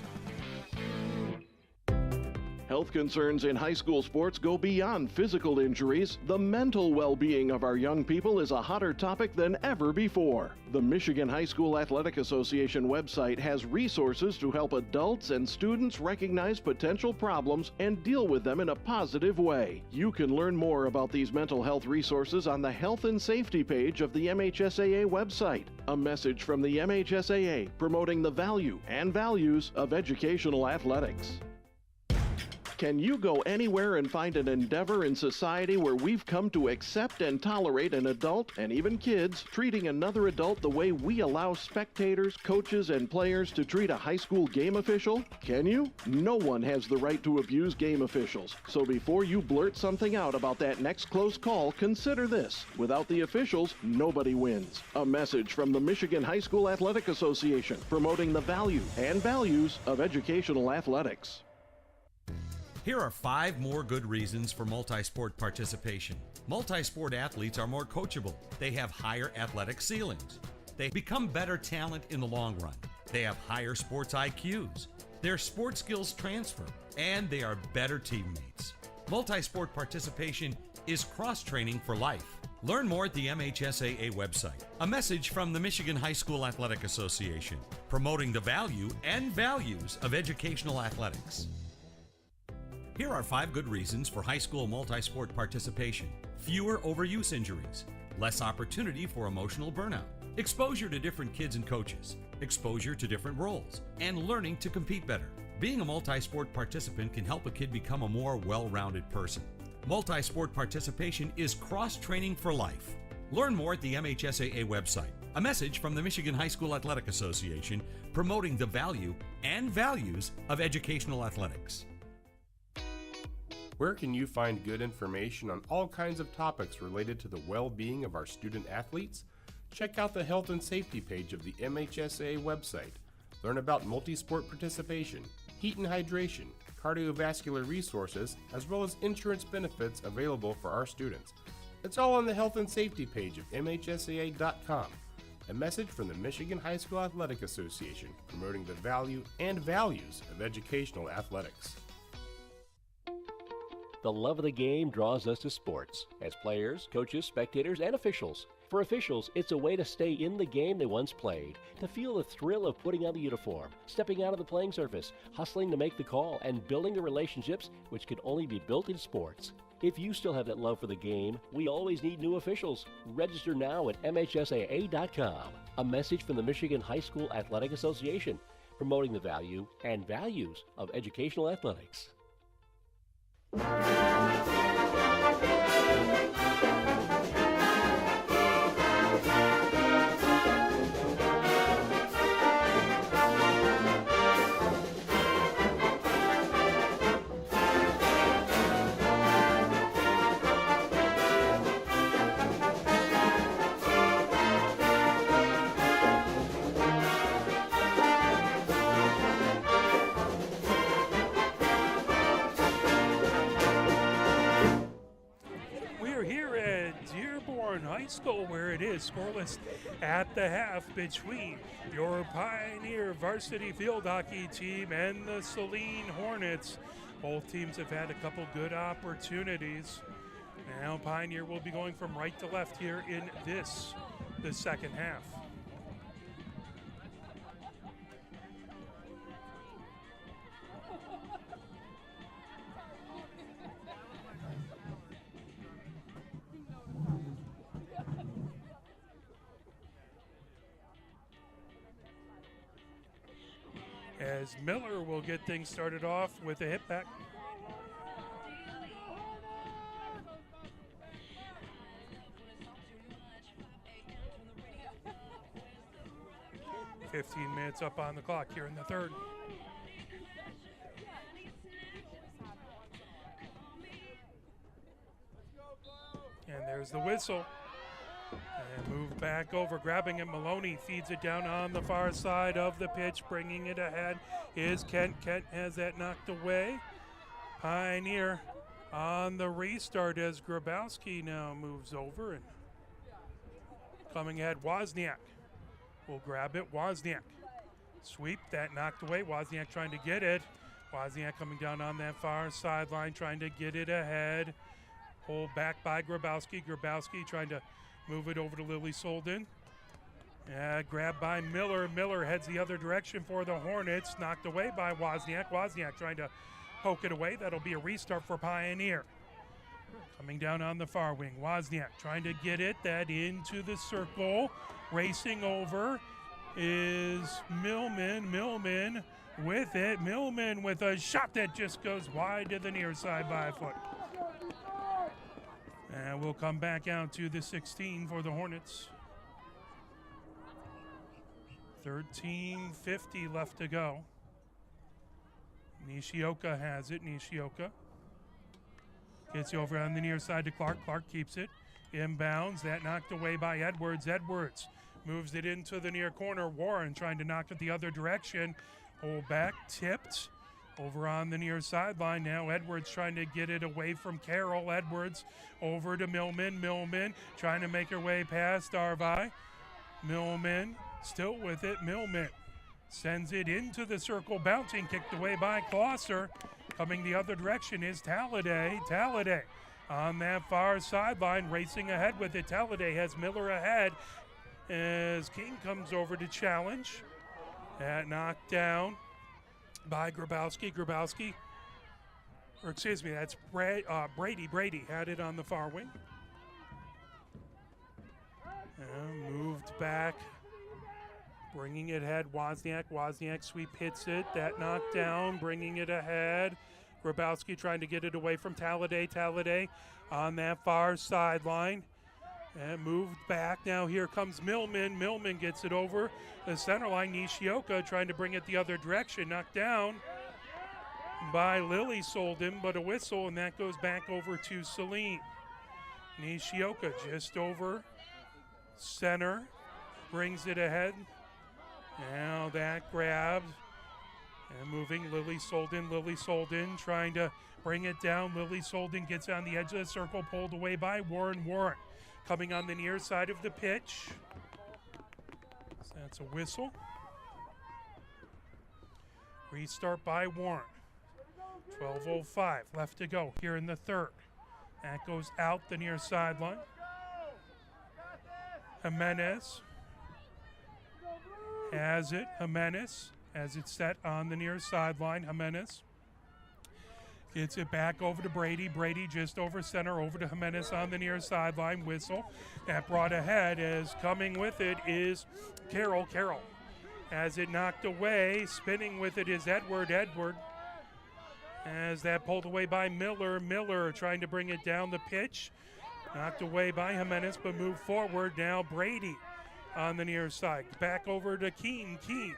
Health concerns in high school sports go beyond physical injuries. The mental well-being of our young people is a hotter topic than ever before. The Michigan High School Athletic Association website has resources to help adults and students recognize potential problems and deal with them in a positive way. You can learn more about these mental health resources on the Health and Safety page of the MHSAA website. A message from the MHSAA promoting the value and values of educational athletics. Can you go anywhere and find an endeavor in society where we've come to accept and tolerate an adult, and even kids, treating another adult the way we allow spectators, coaches, and players to treat a high school game official? Can you? No one has the right to abuse game officials. So before you blurt something out about that next close call, consider this. Without the officials, nobody wins. A message from the Michigan High School Athletic Association, promoting the value and values of educational athletics. Here are 5 more good reasons for multi-sport participation. Multi-sport athletes are more coachable. They have higher athletic ceilings. They become better talent in the long run. They have higher sports IQs. Their sports skills transfer, and they are better teammates. Multi-sport participation is cross-training for life. Learn more at the MHSAA website. A message from the Michigan High School Athletic Association, promoting the value and values of educational athletics. Here are 5 good reasons for high school multi-sport participation. Fewer overuse injuries, less opportunity for emotional burnout, exposure to different kids and coaches, exposure to different roles, and learning to compete better. Being a multi-sport participant can help a kid become a more well-rounded person. Multi-sport participation is cross-training for life. Learn more at the MHSAA website. A message from the Michigan High School Athletic Association, promoting the value and values of educational athletics. Where can you find good information on all kinds of topics related to the well-being of our student athletes? Check out the Health and Safety page of the MHSAA website. Learn about multi-sport participation, heat and hydration, cardiovascular resources, as well as insurance benefits available for our students. It's all on the Health and Safety page of MHSAA.com. A message from the Michigan High School Athletic Association, promoting the value and values of educational athletics. The love of the game draws us to sports, as players, coaches, spectators, and officials. For officials, it's a way to stay in the game they once played, to feel the thrill of putting on the uniform, stepping out of the playing surface, hustling to make the call, and building the relationships which can only be built in sports. If you still have that love for the game, we always need new officials. Register now at MHSAA.com. A message from the Michigan High School Athletic Association, promoting the value and values of educational athletics. High School, where it is scoreless at the half between your Pioneer varsity field hockey team and the Saline Hornets. Both teams have had a couple good opportunities. Now Pioneer will be going from right to left here in the second half. As Miller will get things started off with a hit back. "15 minutes up on the clock here in the third. And there's the whistle. And move back over, grabbing it. Maloney feeds it down on the far side of the pitch, bringing it ahead is Kent. Kent has that knocked away. Pioneer on the restart as Grabowski now moves over, and coming ahead, Wozniak will grab it. Wozniak sweep, that knocked away. Wozniak trying to get it. Wozniak coming down on that far sideline, trying to get it ahead. Pulled back by Grabowski. Grabowski trying to move it over to Lily Solden. Grabbed by Miller. Miller heads the other direction for the Hornets. Knocked away by Wozniak. Wozniak trying to poke it away. That'll be a restart for Pioneer. Coming down on the far wing. Wozniak trying to get it. That into the circle. Racing over is Millman. Millman with it. Millman with a shot that just goes wide to the near side by a foot. And we'll come back out to the 16 for the Hornets. 13:50 left to go. Nishioka has it. Nishioka gets over on the near side to Clark. Clark keeps it. Inbounds. That knocked away by Edwards. Edwards moves it into the near corner. Warren trying to knock it the other direction. Pull back. Tipped. Over on the near sideline now. Edwards trying to get it away from Carroll. Edwards over to Millman. Millman trying to make her way past Arvi. Millman still with it. Millman sends it into the circle. Bouncing, kicked away by Klosser. Coming the other direction is Talladay. Talladay on that far sideline, racing ahead with it. Talladay has Miller ahead as King comes over to challenge. That knocked down by Grabowski. Grabowski, or excuse me, that's Brady. Brady had it on the far wing. And moved back, bringing it ahead. Wozniak. Wozniak sweep hits it. That knocked down, bringing it ahead. Grabowski trying to get it away from Talladay. Talladay on that far sideline. And moved back. Now here comes Millman. Millman gets it over the center line. Nishioka trying to bring it the other direction. Knocked down by Lily Solden, but a whistle, and that goes back over to Saline. Nishioka just over center. Brings it ahead. Now that grabbed. And moving Lily Solden. Lily Solden trying to bring it down. Lily Solden gets on the edge of the circle. Pulled away by Warren. Warren coming on the near side of the pitch. So that's a whistle. Restart by Warren. 12:05 left to go here in the third. That goes out the near sideline. Jimenez has it. Jimenez has it set on the near sideline. Jimenez gets it back over to Brady. Brady just over center, over to Jimenez on the near sideline. Whistle. That brought ahead as coming with it is Carroll. Carroll has it knocked away. Spinning with it is Edward. Edward as that pulled away by Miller. Miller trying to bring it down the pitch. Knocked away by Jimenez, but moved forward. Now Brady on the near side. Back over to Keene. Keene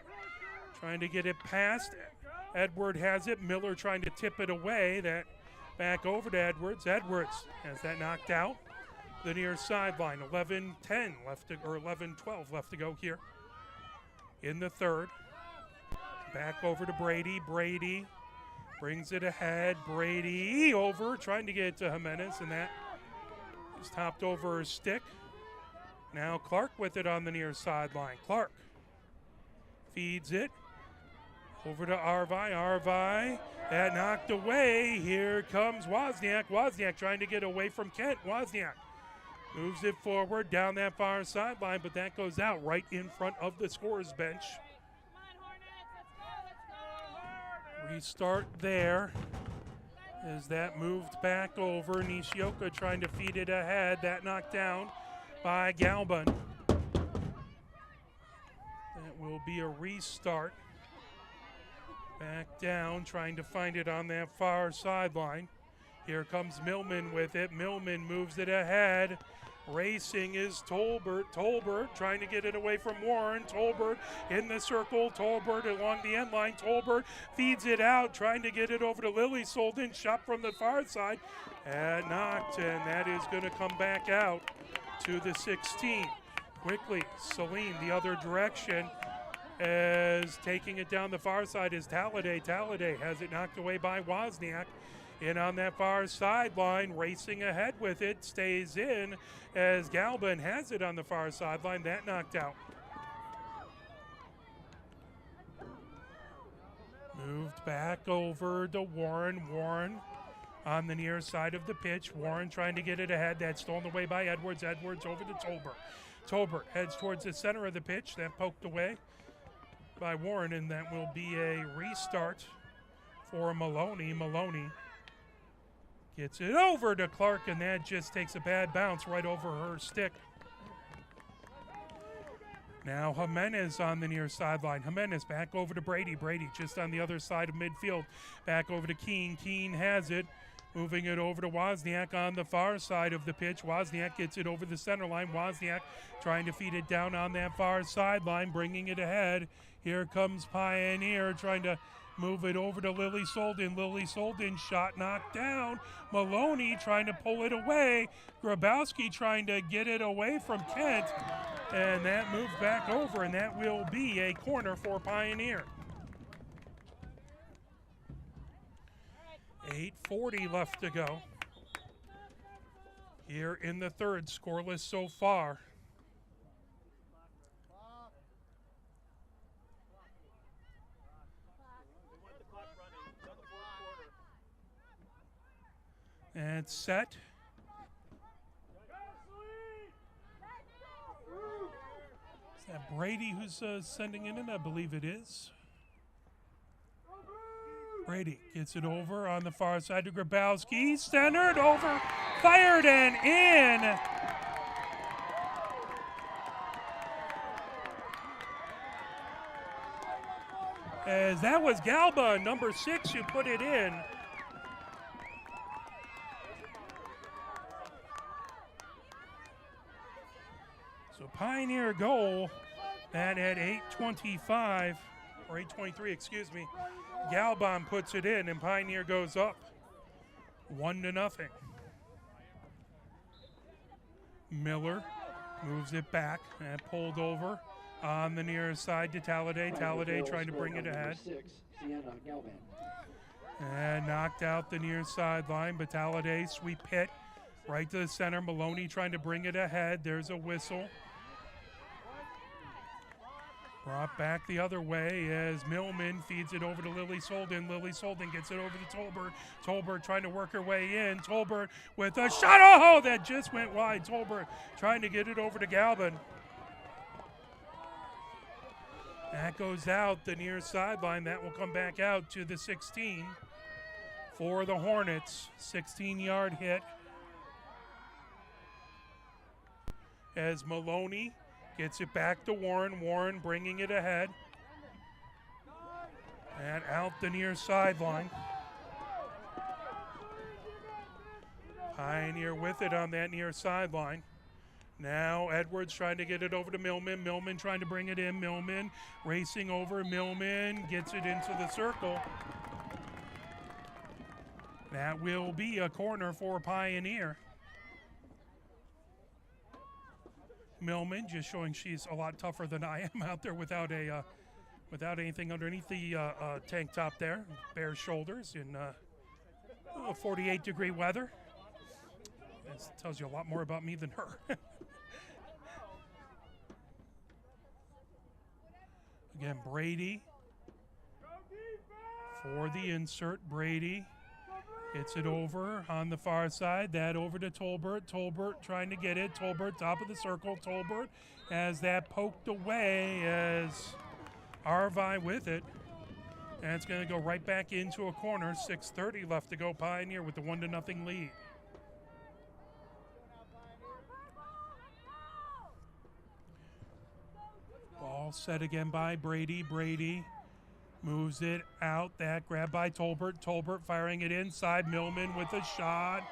trying to get it past. Edward has it. Miller trying to tip it away. That back over to Edwards. Edwards has that knocked out. The near sideline. 11:10 left to, or 11:12 left to go here in the third. Back over to Brady. Brady brings it ahead. Brady over, trying to get it to Jimenez, and that is topped over a stick. Now Clark with it on the near sideline. Clark feeds it over to Arvi. Arvi, that knocked away. Here comes Wozniak. Wozniak trying to get away from Kent. Wozniak moves it forward down that far sideline, but that goes out right in front of the scorer's bench. Come on, Hornets, let's go. Restart there as that moved back over. Nishioka trying to feed it ahead. That knocked down by Galban. That will be a restart. Back down, trying to find it on that far sideline. Here comes Millman with it. Millman moves it ahead. Racing is Tolbert. Tolbert trying to get it away from Warren. Tolbert in the circle. Tolbert along the end line. Tolbert feeds it out, trying to get it over to Lily Solden. Shot from the far side. And knocked, and that is going to come back out to the 16. Quickly, Saline the other direction. As taking it down the far side is Talladay. Talladay has it knocked away by Wozniak. In on that far sideline, racing ahead with it, stays in as Galban has it on the far sideline. That knocked out. Moved back over to Warren. Warren on the near side of the pitch. Warren trying to get it ahead. That's stolen away by Edwards. Edwards over to Tolbert. Tolbert heads towards the center of the pitch. That poked away by Warren, and that will be a restart for Maloney. Maloney gets it over to Clark, and that just takes a bad bounce right over her stick. Now Jimenez on the near sideline. Jimenez back over to Brady. Brady just on the other side of midfield. Back over to Keene. Keene has it. Moving it over to Wozniak on the far side of the pitch. Wozniak gets it over the center line. Wozniak trying to feed it down on that far sideline, bringing it ahead. Here comes Pioneer trying to move it over to Lily Solden. Lily Solden shot knocked down. Maloney trying to pull it away. Grabowski trying to get it away from Kent. And that moved back over, and that will be a corner for Pioneer. 8:40 left to go here in the third, scoreless so far. And set. Is that Brady who's sending it in? I believe it is. Brady gets it over on the far side to Grabowski. Centered over, fired and in. As that was Galba, number 6, who put it in. So Pioneer goal, that at 8:25, or 8:23, excuse me. Galban puts it in, and Pioneer goes up 1-0. Miller moves it back and pulled over on the near side to Talladay. Talladay trying to bring it ahead. And knocked out the near sideline, but Talladay sweep hit right to the center. Maloney trying to bring it ahead. There's a whistle. Brought back the other way as Millman feeds it over to Lily Solden. Lily Solden gets it over to Tolbert. Tolbert trying to work her way in. Tolbert with a shot. Oh, that just went wide. Tolbert trying to get it over to Galban. That goes out the near sideline. That will come back out to the 16 for the Hornets. 16-yard hit as Maloney gets it back to Warren. Warren bringing it ahead. And out the near sideline. Pioneer with it on that near sideline. Now Edwards trying to get it over to Millman. Millman trying to bring it in. Millman racing over. Millman gets it into the circle. That will be a corner for Pioneer. Millman just showing she's a lot tougher than I am out there without anything underneath the tank top there. Bare shoulders in 48-degree weather. This tells you a lot more about me than her. Again, Brady for the insert. Brady gets it over on the far side. That over to Tolbert. Tolbert trying to get it. Tolbert top of the circle. Tolbert has that poked away as Arvi with it. And it's going to go right back into a corner. 6:30 left to go. Pioneer with the 1-0 lead. Ball set again by Brady. Brady moves it out. That grab by Tolbert. Tolbert firing it inside. Millman with a shot.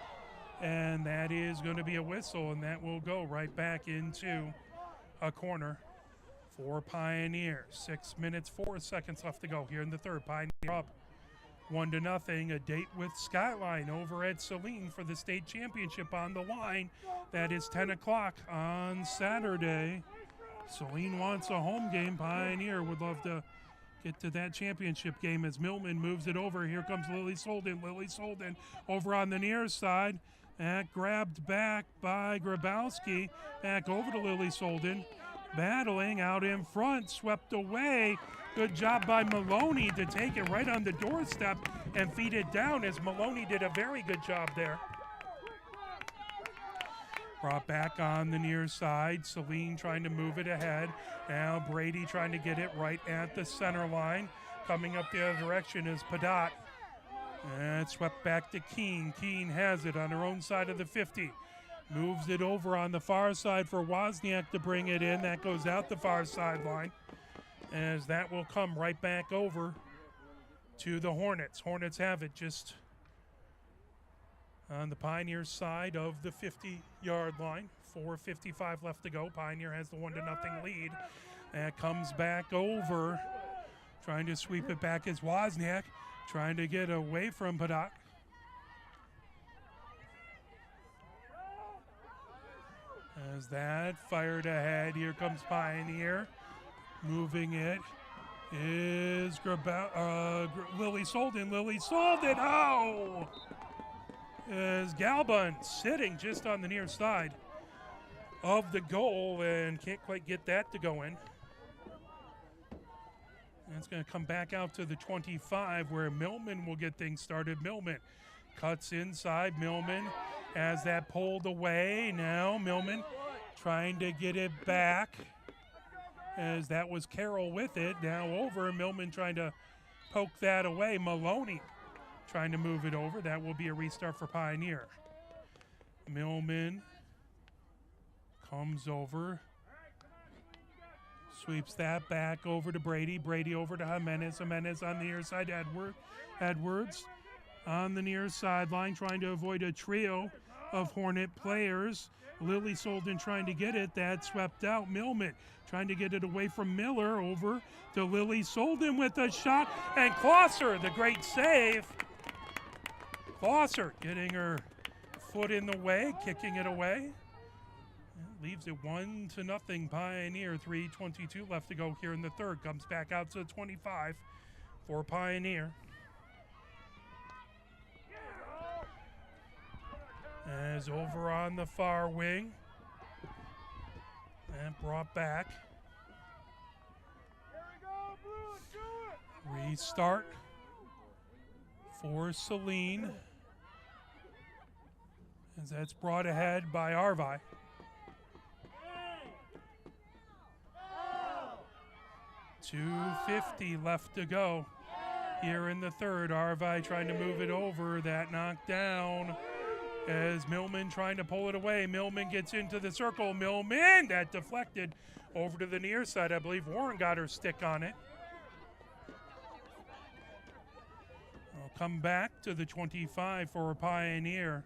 And that is going to be a whistle, and that will go right back into a corner for Pioneer. 6 minutes, 4 seconds left to go here in the third. Pioneer up 1-0. A date with Skyline over at Saline for the state championship on the line. That is 10 o'clock on Saturday. Saline wants a home game. Pioneer would love to get to that championship game as Millman moves it over. Here comes Lily Solden. Lily Solden over on the near side. That grabbed back by Grabowski. Back over to Lily Solden. Battling out in front. Swept away. Good job by Maloney to take it right on the doorstep and feed it down, as Maloney did a very good job there. Brought back on the near side. Saline trying to move it ahead. Now Brady trying to get it right at the center line. Coming up the other direction is Padat. And swept back to Keene. Keene has it on her own side of the 50. Moves it over on the far side for Wozniak to bring it in. That goes out the far sideline, as that will come right back over to the Hornets. Hornets have it just on the Pioneers side of the 50-yard line. 4:55 left to go. Pioneer has the 1-0 lead. That comes back over. Trying to sweep it back is Wozniak. Trying to get away from Padak. As that fired ahead, here comes Pioneer. Moving it is Lily Solden. Lily Solden, oh! Is Galbun sitting just on the near side of the goal and can't quite get that to go in. And it's going to come back out to the 25 where Millman will get things started. Millman cuts inside. Millman has that pulled away. Now Millman trying to get it back, as that was Carroll with it. Now over. Millman trying to poke that away. Maloney trying to move it over. That will be a restart for Pioneer. Millman comes over. Sweeps that back over to Brady. Brady over to Jimenez. Jimenez on the near side. Edwards on the near sideline trying to avoid a trio of Hornet players. Lily Solden trying to get it. That swept out. Millman trying to get it away from Miller. Over to Lily Solden with a shot. And Klosser, the great save. Klosser getting her foot in the way, kicking it away. Leaves it 1-0 Pioneer. 3:22 left to go here in the third. Comes back out to 25 for Pioneer. As over on the far wing. And brought back. Restart for Saline. As that's brought ahead by Arvi. 2:50 left to go here in the third. Arvi trying to move it over. That knocked down as Millman trying to pull it away. Millman gets into the circle. Millman, that deflected over to the near side. I believe Warren got her stick on it. I'll come back to the 25 for a Pioneer.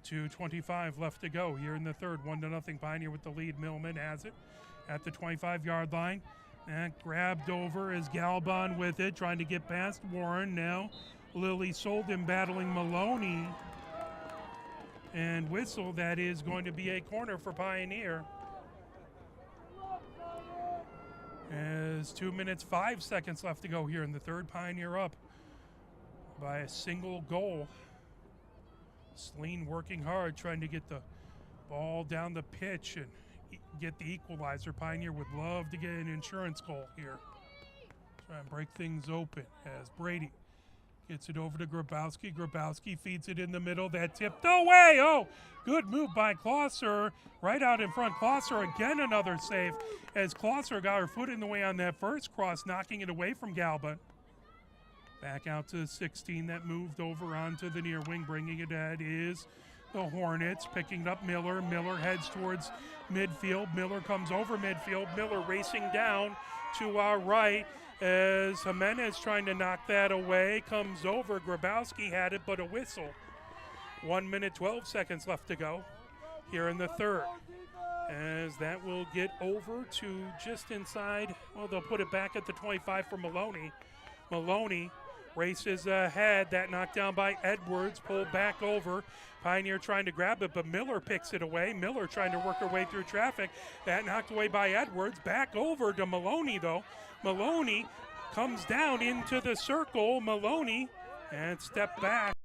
2:25 left to go here in the third. 1-0 Pioneer with the lead. Millman has it at the 25-yard line. And grabbed over is Galbon with it, trying to get past Warren. Now Lily Solden battling Maloney. And whistle, that is going to be a corner for Pioneer. As 2 minutes, 5 seconds left to go here in the third. Pioneer up by a single goal. Saline working hard, trying to get the ball down the pitch and get the equalizer. Pioneer would love to get an insurance goal here. Try and break things open as Brady gets it over to Grabowski. Grabowski feeds it in the middle. That tipped away. Oh, good move by Klosser. Right out in front. Klosser again, another save as Klosser got her foot in the way on that first cross, knocking it away from Galba. Back out to 16. That moved over onto the near wing. Bringing it ahead is the Hornets. Picking up Miller. Miller heads towards midfield. Miller comes over midfield. Miller racing down to our right as Jimenez trying to knock that away. Comes over. Grabowski had it, but a whistle. 1 minute, 12 seconds left to go here in the third. As that will get over to just inside. Well, they'll put it back at the 25 for Maloney. Maloney races ahead. That knocked down by Edwards. Pulled back over. Pioneer trying to grab it, but Miller picks it away. Miller trying to work her way through traffic. That knocked away by Edwards. Back over to Maloney, though. Maloney comes down into the circle. Maloney and step back.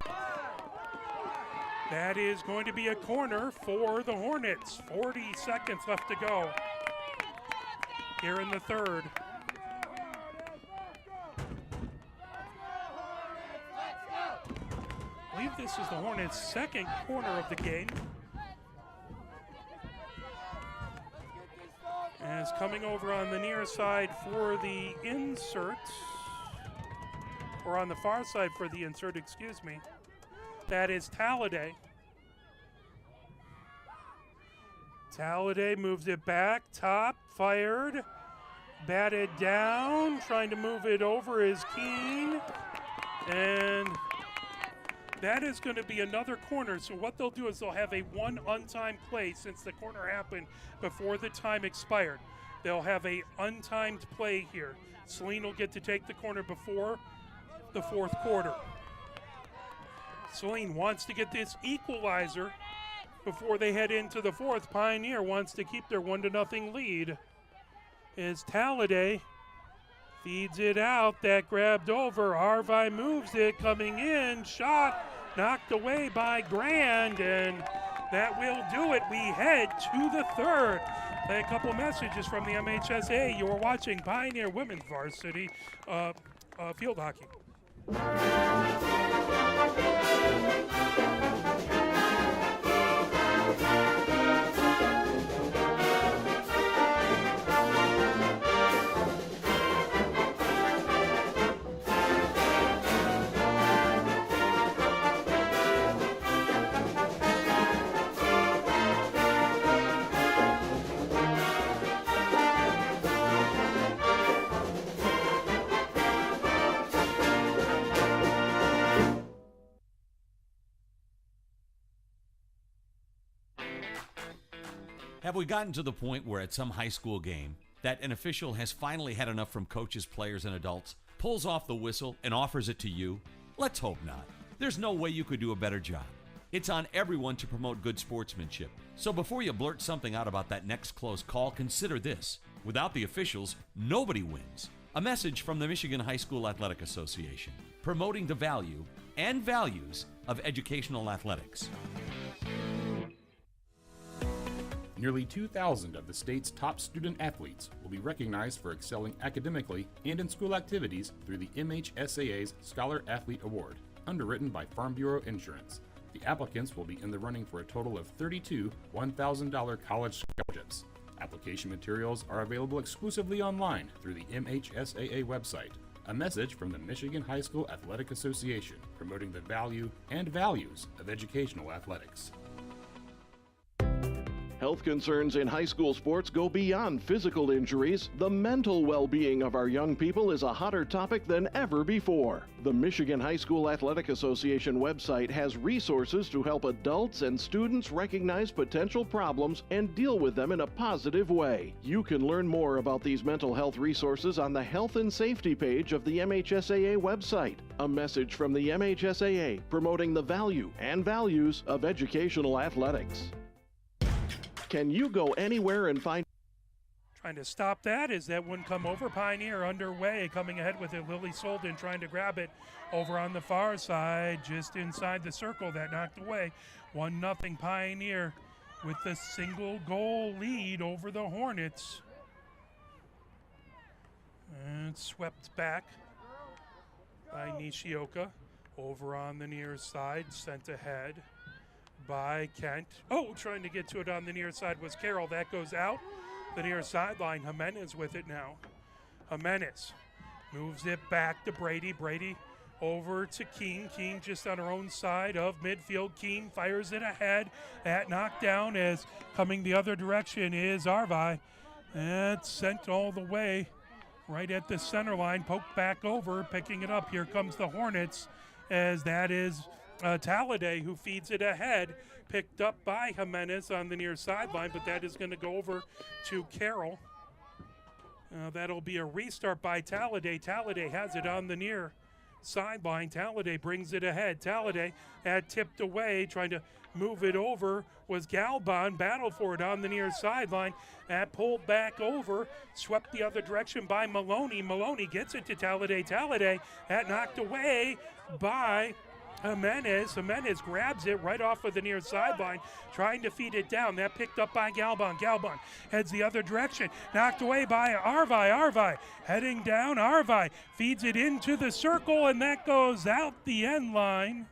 That is going to be a corner for the Hornets. 40 seconds left to go here in the third. I believe this is the Hornets' second corner of the game. As coming over on the near side for the insert, or on the far side for the insert, excuse me. That is Talladay. Talladay moves it back, top, fired, batted down, trying to move it over is Keene, and that is going to be another corner. So what they'll do is they'll have a one untimed play since the corner happened before the time expired. They'll have a untimed play here. Saline will get to take the corner before the fourth quarter. Saline wants to get this equalizer before they head into the fourth. Pioneer wants to keep their 1-0 lead. As Talladay feeds it out, that grabbed over. Harvey moves it, coming in, shot, knocked away by Grand, and that will do it. We head to the third. A couple messages from the MHSA. You're watching Pioneer Women's Varsity Field Hockey. Have we gotten to the point where at some high school game that an official has finally had enough from coaches, players, and adults, pulls off the whistle, and offers it to you? Let's hope not. There's no way you could do a better job. It's on everyone to promote good sportsmanship. So before you blurt something out about that next close call, consider this. Without the officials, nobody wins. A message from the Michigan High School Athletic Association, promoting the value and values of educational athletics. Nearly 2,000 of the state's top student athletes will be recognized for excelling academically and in school activities through the MHSAA's Scholar Athlete Award, underwritten by Farm Bureau Insurance. The applicants will be in the running for a total of 32 $1,000 college scholarships. Application materials are available exclusively online through the MHSAA website. A message from the Michigan High School Athletic Association, promoting the value and values of educational athletics. Health concerns in high school sports go beyond physical injuries. The mental well-being of our young people is a hotter topic than ever before. The Michigan High School Athletic Association website has resources to help adults and students recognize potential problems and deal with them in a positive way. You can learn more about these mental health resources on the Health and Safety page of the MHSAA website. A message from the MHSAA promoting the value and values of educational athletics. Can you go anywhere and find... Trying to stop that as that wouldn't come over. Pioneer underway, coming ahead with it. Lily Solden trying to grab it over on the far side, just inside the circle. That knocked away. 1-0 Pioneer with the single goal lead over the Hornets. And swept back by Nishioka. Over on the near side, sent ahead by Kent. Oh, trying to get to it on the near side was Carroll. That goes out the near sideline. Jimenez with it now. Jimenez moves it back to Brady. Brady over to Keene. Keene just on her own side of midfield. Keene fires it ahead. That knocked down as coming the other direction is Arvi. That's sent all the way right at the center line. Poked back over, picking it up. Here comes the Hornets as that is Talladay who feeds it ahead. Picked up by Jimenez on the near sideline, but that is going to go over to Carroll. That'll be a restart by Talladay. Talladay has it on the near sideline. Talladay brings it ahead. Talladay had tipped away, trying to move it over was Galbon. Battled for it on the near sideline. That pulled back over, swept the other direction by Maloney. Maloney gets it to Talladay. Talladay, that knocked away by Jimenez. Jimenez grabs it right off of the near sideline, trying to feed it down. That picked up by Galbon. Galbon heads the other direction, knocked away by Arvi. Arvi heading down. Arvi feeds it into the circle, and that goes out the end line.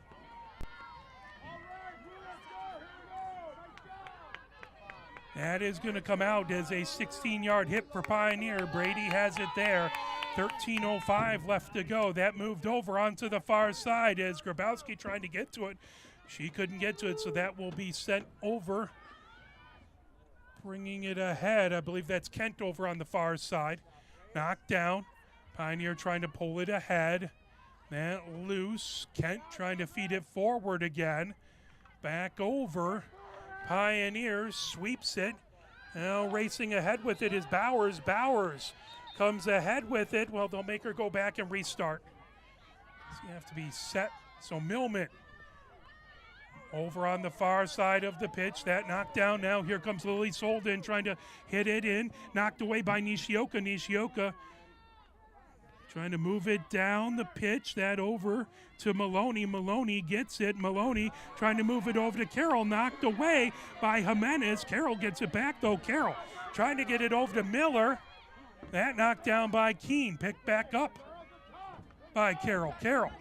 That is going to come out as a 16-yard hit for Pioneer. Brady has it there. 13:05 left to go. That moved over onto the far side as Grabowski trying to get to it. She couldn't get to it, so that will be sent over. Bringing it ahead. I believe that's Kent over on the far side. Knocked down. Pioneer trying to pull it ahead. That loose. Kent trying to feed it forward again. Back over. Pioneer sweeps it. Now racing ahead with it is Bowers. Bowers comes ahead with it. Well, they'll make her go back and restart. So you have to be set. So Millman over on the far side of the pitch. That knocked down. Now here comes Lily Solden trying to hit it in. Knocked away by Nishioka. Nishioka trying to move it down the pitch. That over to Maloney. Maloney gets it. Maloney trying to move it over to Carroll. Knocked away by Jimenez. Carroll gets it back though. Carroll trying to get it over to Miller. That knocked down by Keene. Picked back up by Carroll. Carroll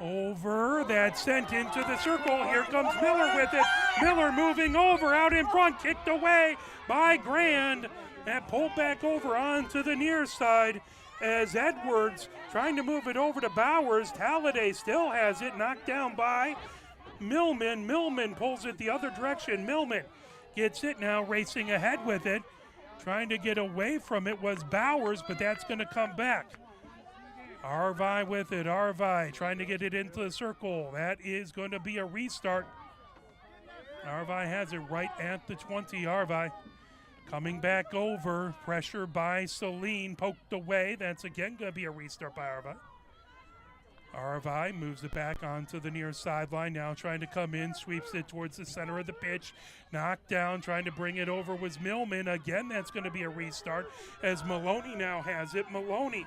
over. That sent into the circle. Here comes Miller with it. Miller moving over out in front. Kicked away by Grand. That pulled back over onto the near side as Edwards trying to move it over to Bowers. Talladay still has it. Knocked down by Millman. Millman pulls it the other direction. Millman gets it now, racing ahead with it. Trying to get away from it was Bowers, but that's going to come back. Arvi with it. Arvi trying to get it into the circle. That is going to be a restart. Arvi has it right at the 20. Arvi coming back over. Pressure by Saline. Poked away. That's again going to be a restart by Arvi. Arvi moves it back onto the near sideline. Now trying to come in. Sweeps it towards the center of the pitch. Knocked down. Trying to bring it over was Millman. Again, that's going to be a restart as Maloney now has it. Maloney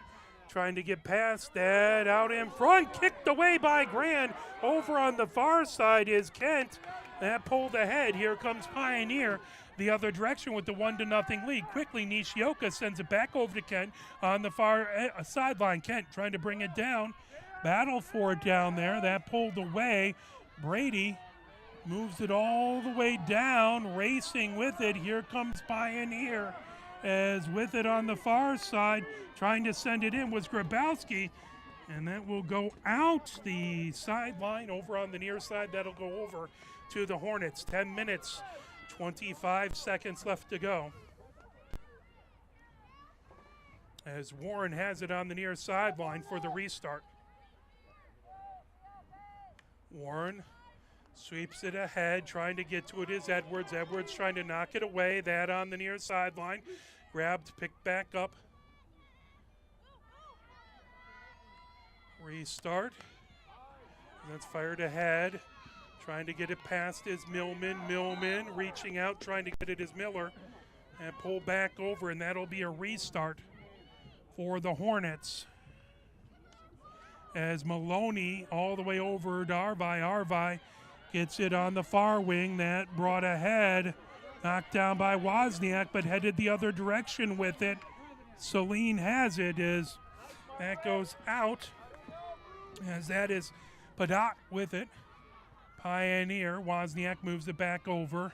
trying to get past that out in front. Kicked away by Grand. Over on the far side is Kent. That pulled ahead. Here comes Pioneer the other direction with the 1-0 lead. Quickly, Nishioka sends it back over to Kent on the far sideline. Kent trying to bring it down. Battle for it down there. That pulled away. Brady moves it all the way down, racing with it. Here comes Pioneer as with it on the far side. Trying to send it in was Grabowski. And that will go out the sideline over on the near side. That'll go over to the Hornets. 10 minutes, 25 seconds left to go. As Warren has it on the near sideline for the restart. Warren sweeps it ahead, trying to get to it is Edwards. Edwards trying to knock it away. That on the near sideline. Grabbed, picked back up. Restart. That's fired ahead. Trying to get it past is Millman. Millman reaching out, trying to get it is Miller. And pull back over, and that'll be a restart for the Hornets. As Maloney all the way over to Arvi. Arvi Gets it on the far wing. That brought ahead. Knocked down by Wozniak, but headed the other direction with it. Saline has it as that goes out. As that is Padat with it. Pioneer. Wozniak moves it back over.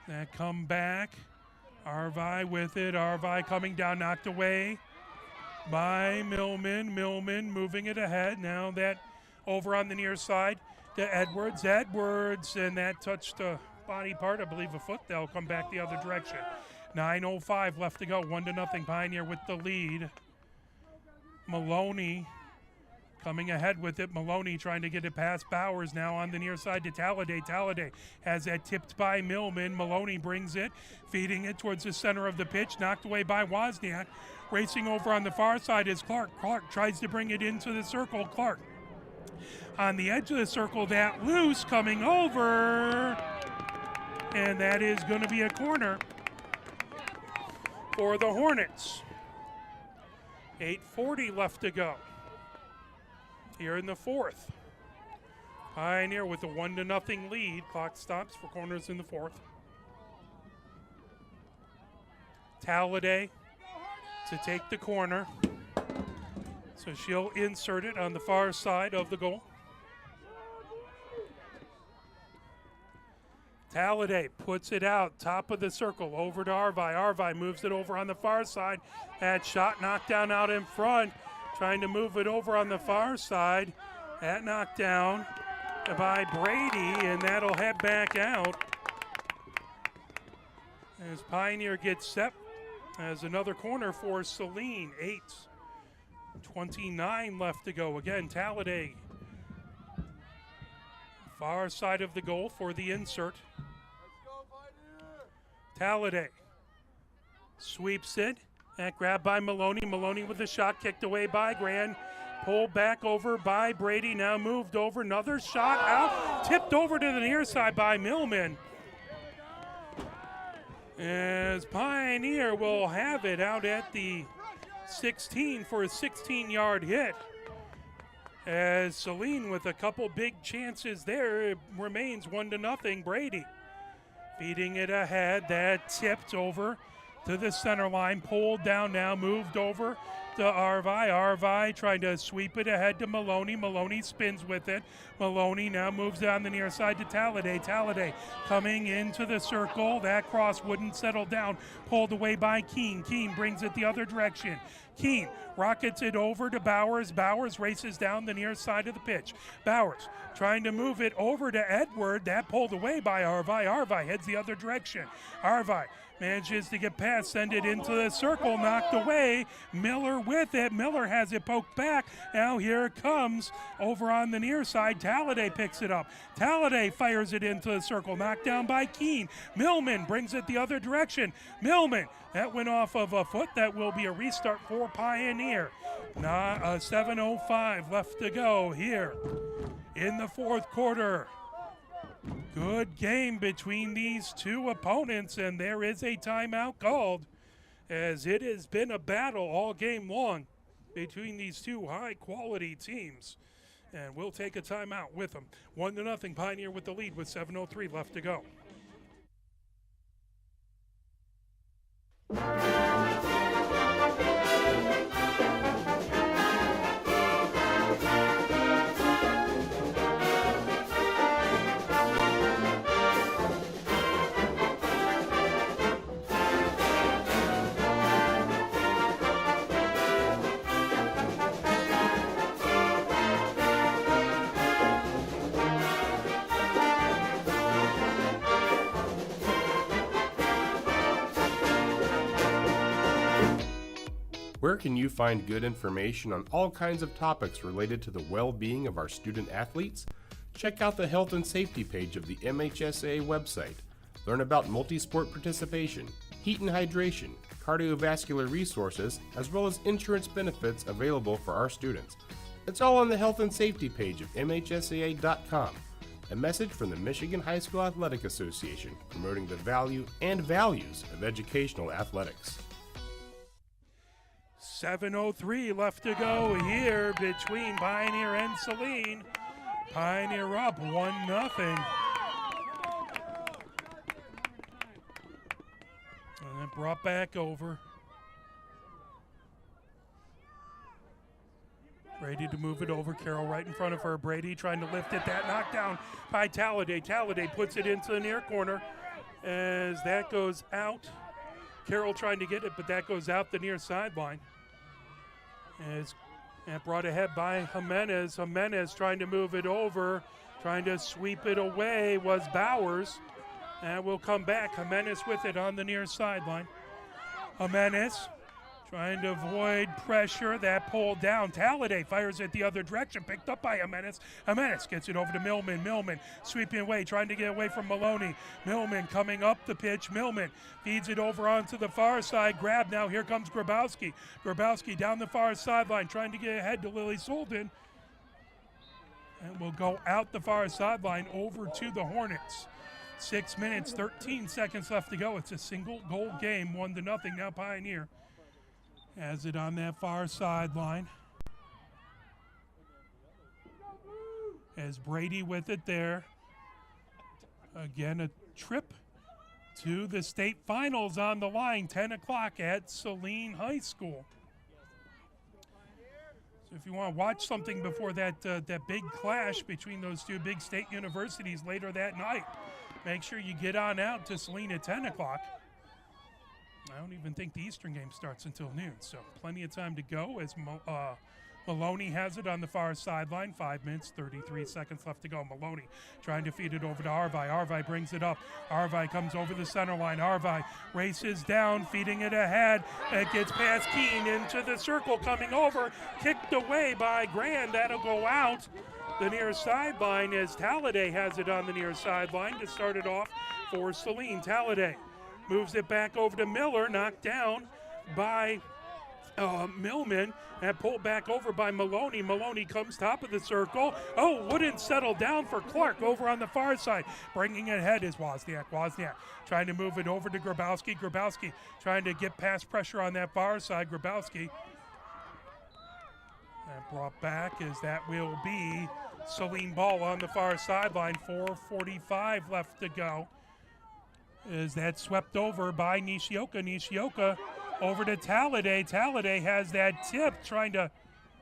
That come back. Arvi with it. Arvi coming down, knocked away by Millman. Millman moving it ahead. Now that over on the near side to Edwards. Edwards, and that touched a body part, I believe a foot. They'll come back the other direction. 9:05 left to go. 1-0 Pioneer with the lead. Maloney coming ahead with it. Maloney trying to get it past Bowers now on the near side to Talladay. Talladay has that tipped by Millman. Maloney brings it, feeding it towards the center of the pitch. Knocked away by Wozniak. Racing over on the far side is Clark. Clark tries to bring it into the circle. Clark on the edge of the circle, that loose coming over. And that is going to be a corner for the Hornets. 8:40 left to go here in the fourth. Pioneer with a 1-0 lead. Clock stops for corners in the fourth. Talladay to take the corner. So she'll insert it on the far side of the goal. Talladay puts it out, top of the circle, over to Arvi. Arvi moves it over on the far side. That shot knocked down out in front. Trying to move it over on the far side. That knocked down by Brady, and that'll head back out. As Pioneer gets set as another corner for Saline. 8:29 left to go. Again, Talladay. Far side of the goal for the insert. Talladay sweeps it. That grab by Maloney. Maloney with a shot kicked away by Grand. Pulled back over by Brady. Now moved over. Another shot out. Tipped over to the near side by Millman. As Pioneer will have it out at the 16 for a 16-yard hit. As Saline with a couple big chances there, it remains 1-0 Brady. Feeding it ahead, that tipped over to the center line, pulled down now, moved over to Arvi. Arvi trying to sweep it ahead to Maloney. Maloney spins with it. Maloney now moves it on the near side to Talladay. Talladay coming into the circle. That cross wouldn't settle down. Pulled away by Keene. Keene brings it the other direction. Keene rockets it over to Bowers. Bowers races down the near side of the pitch. Bowers trying to move it over to Edward. That pulled away by Arvi. Arvi heads the other direction. Arvi manages to get past, send it into the circle, knocked away. Miller with it. Miller has it poked back. Now here it comes over on the near side. Talladay picks it up. Talladay fires it into the circle, knocked down by Keene. Millman brings it the other direction. Millman, that went off of a foot. That will be a restart for Pioneer. 7:05 left to go here in the fourth quarter. Good game between these two opponents, and there is a timeout called, as it has been a battle all game long between these two high-quality teams. And we'll take a timeout with them. 1-0 Pioneer with the lead with 7:03 left to go. Where can you find good information on all kinds of topics related to the well-being of our student athletes? Check out the health and safety page of the MHSAA website. Learn about multi-sport participation, heat and hydration, cardiovascular resources, as well as insurance benefits available for our students. It's all on the health and safety page of MHSAA.com. A message from the Michigan High School Athletic Association, promoting the value and values of educational athletics. 7:03 left to go here between Pioneer and Saline. Pioneer up 1-0. And then brought back over. Brady to move it over. Carroll right in front of her. Brady trying to lift it. That knocked down by Talladay. Talladay puts it into the near corner as that goes out. Carroll trying to get it, but that goes out the near sideline. As that brought ahead by Jimenez. Jimenez trying to move it over. Trying to sweep it away was Bowers. And we'll come back. Jimenez with it on the near sideline. Jimenez trying to avoid pressure. That pulled down. Talladay fires it the other direction. Picked up by Jimenez. Jimenez gets it over to Millman. Millman sweeping away, trying to get away from Maloney. Millman coming up the pitch. Millman feeds it over onto the far side. Grab now. Here comes Grabowski. Grabowski down the far sideline, trying to get ahead to Lily Sultan. And will go out the far sideline over to the Hornets. 6 minutes, 13 seconds left to go. It's a single goal game, 1-0 now Pioneer. Has it on that far sideline. As Brady with it there. Again, a trip to the state finals on the line, 10 o'clock at Saline High School. So if you want to watch something before that big clash between those two big state universities later that night, make sure you get on out to Saline at 10 o'clock. I don't even think the Eastern game starts until noon, so plenty of time to go as Maloney has it on the far sideline. 5 minutes, 33 seconds left to go. Maloney trying to feed it over to Arvai. Arvai brings it up. Arvai comes over the center line. Arvai races down, feeding it ahead. It gets past Keene into the circle, coming over. Kicked away by Grand. That'll go out the near sideline as Talladay has it on the near sideline to start it off for Saline. Talladay moves it back over to Miller, knocked down by Millman, and pulled back over by Maloney. Maloney comes top of the circle. Oh, wouldn't settle down for Clark over on the far side. Bringing it ahead is Wozniak. Wozniak trying to move it over to Grabowski. Grabowski trying to get past pressure on that far side. Grabowski. And brought back as that will be Saline ball on the far sideline. 4:45 left to go. Is that swept over by Nishioka. Nishioka over to Talladay. Talladay has that tip, trying to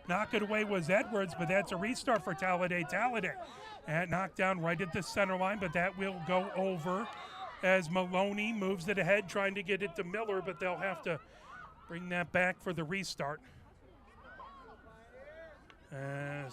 knock it away was Edwards, but that's a restart for Talladay. Talladay and knocked down right at the center line, but that will go over as Maloney moves it ahead, trying to get it to Miller, but they'll have to bring that back for the restart. And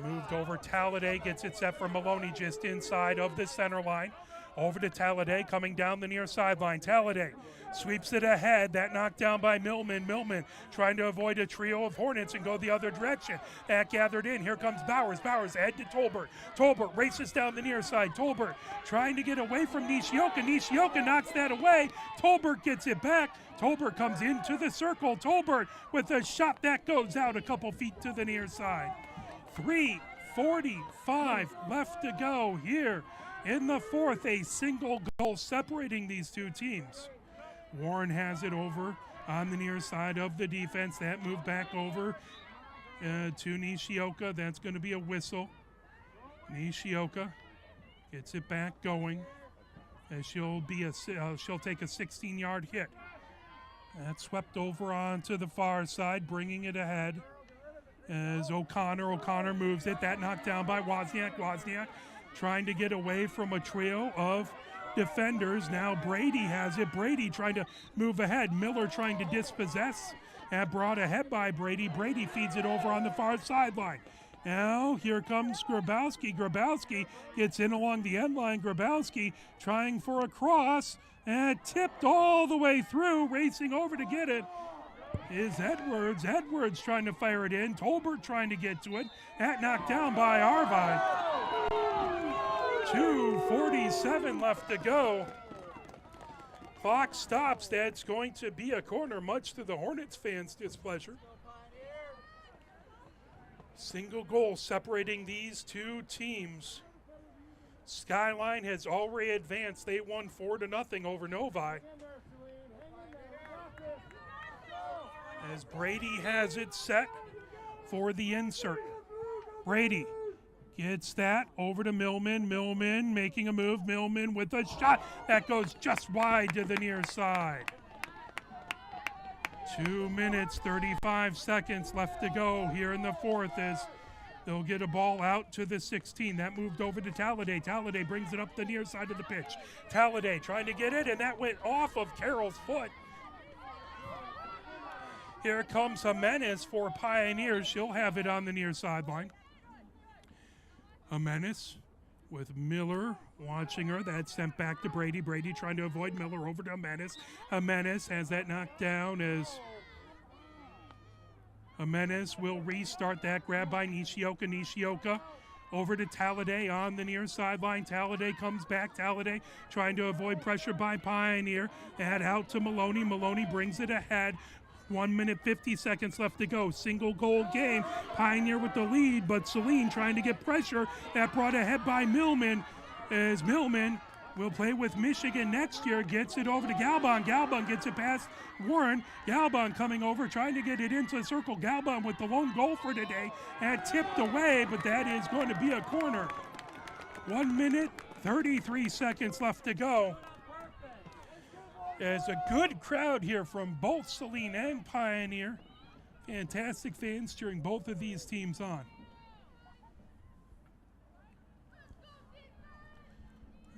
moved over. Talladay gets it set for Maloney just inside of the center line. Over to Talladay, coming down the near sideline. Talladay sweeps it ahead. That knocked down by Millman. Millman trying to avoid a trio of Hornets and go the other direction. That gathered in. Here comes Bowers. Bowers ahead to Tolbert. Tolbert races down the near side. Tolbert trying to get away from Nishioka. Nishioka knocks that away. Tolbert gets it back. Tolbert comes into the circle. Tolbert with a shot that goes out a couple feet to the near side. 3:45 left to go here in the fourth, a single goal separating these two teams. Warren has it over on the near side of the defense. That moved back over to Nishioka. That's going to be a whistle. Nishioka gets it back going. As she'll take a 16-yard hit. That's swept over onto the far side, bringing it ahead. As O'Connor moves it. That knocked down by Wozniak. Wozniak trying to get away from a trio of defenders. Now Brady has it. Brady trying to move ahead. Miller trying to dispossess. And brought ahead by Brady. Brady feeds it over on the far sideline. Now here comes Grabowski. Grabowski gets in along the end line. Grabowski trying for a cross. And tipped all the way through. Racing over to get it is Edwards. Edwards trying to fire it in. Tolbert trying to get to it. That knocked down by Arvai. 2:47 left to go. Clock stops. That's going to be a corner, much to the Hornets fans' displeasure. Single goal separating these two teams. Skyline has already advanced. They won 4-0 over Novi. as Brady has it set for the insert. Brady gets that over to Millman. Millman making a move. Millman with a shot that goes just wide to the near side. 2 minutes, 35 seconds left to go here in the fourth as they'll get a ball out to the 16. That moved over to Talladay. Talladay brings it up the near side of the pitch. Talladay trying to get it, and that went off of Carroll's foot. Here comes Jimenez for Pioneers. She'll have it on the near sideline. Jimenez with Miller watching her. That's sent back to Brady. Brady trying to avoid Miller over to Jimenez. Jimenez has that knocked down as Jimenez will restart that grab by Nishioka. Nishioka over to Talladay on the near sideline. Talladay comes back. Talladay trying to avoid pressure by Pioneer. That out to Maloney. Maloney brings it ahead. 1 minute, 50 seconds left to go. Single goal game. Pioneer with the lead, but Saline trying to get pressure. That brought ahead by Millman as Millman will play with Michigan next year. Gets it over to Galbon. Galbon gets it past Warren. Galbon coming over, trying to get it into the circle. Galbon with the lone goal for today. And tipped away, but that is going to be a corner. 1 minute, 33 seconds left to go. There's a good crowd here from both Saline and Pioneer. Fantastic fans cheering both of these teams on.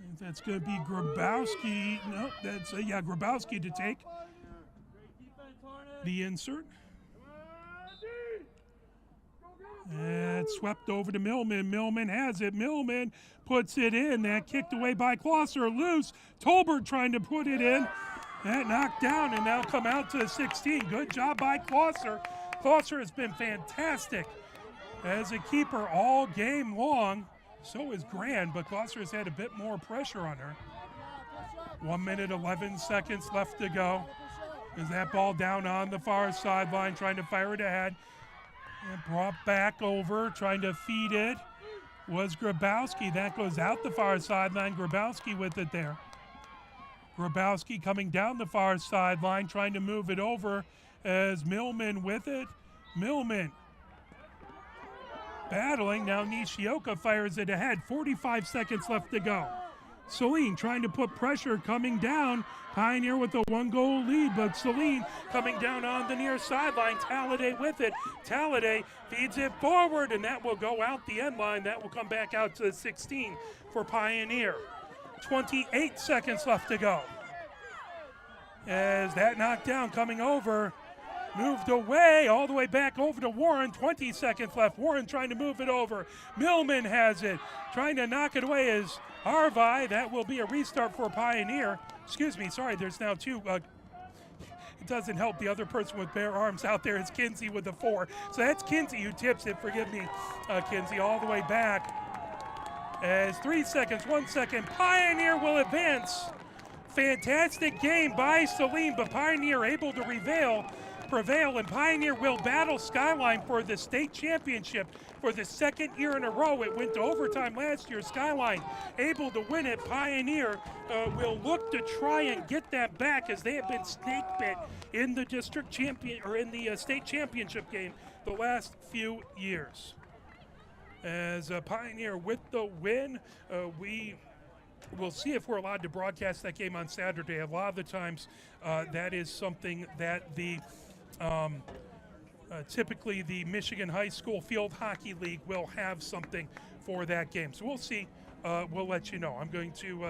And that's going to be Grabowski. No, that's, Grabowski to take the insert. And swept over to Millman. Millman has it. Millman puts it in. That kicked away by Klosser. Loose. Tolbert trying to put it in. That knocked down and now come out to the 16. Good job by Klosser. Klosser has been fantastic as a keeper all game long. So is Grand, but Klosser has had a bit more pressure on her. 1 minute, 11 seconds left to go. Is that ball down on the far sideline, trying to fire it ahead. And brought back over, trying to feed it, was Grabowski. That goes out the far sideline. Grabowski with it there. Grabowski coming down the far sideline, trying to move it over as Millman with it. Millman battling. Now Nishioka fires it ahead. 45 seconds left to go. Saline trying to put pressure, coming down. Pioneer with a 1-goal lead, but Saline coming down on the near sideline. Talladay with it. Talladay feeds it forward, and that will go out the end line. That will come back out to the 16 for Pioneer. 28 seconds left to go. As that knockdown coming over, moved away, all the way back over to Warren. 20 seconds left. Warren trying to move it over. Millman has it, trying to knock it away as Harvey. That will be a restart for Pioneer. Excuse me, sorry, there's now two. It doesn't help. The other person with bare arms out there is Kinsey with the 4. So that's Kinsey who tips it. Forgive me, Kinsey, all the way back. As 3 seconds, 1 second, Pioneer will advance. Fantastic game by Saline, but Pioneer able to prevail, and Pioneer will battle Skyline for the state championship for the second year in a row. It went to overtime last year. Skyline able to win it. Pioneer will look to try and get that back as they have been snake bit in the district champion or in the state championship game the last few years. As Pioneer with the win, we will see if we're allowed to broadcast that game on Saturday. A lot of the times that is something that the typically the Michigan High School Field Hockey League will have something for that game. So we'll see. We'll let you know. I'm going to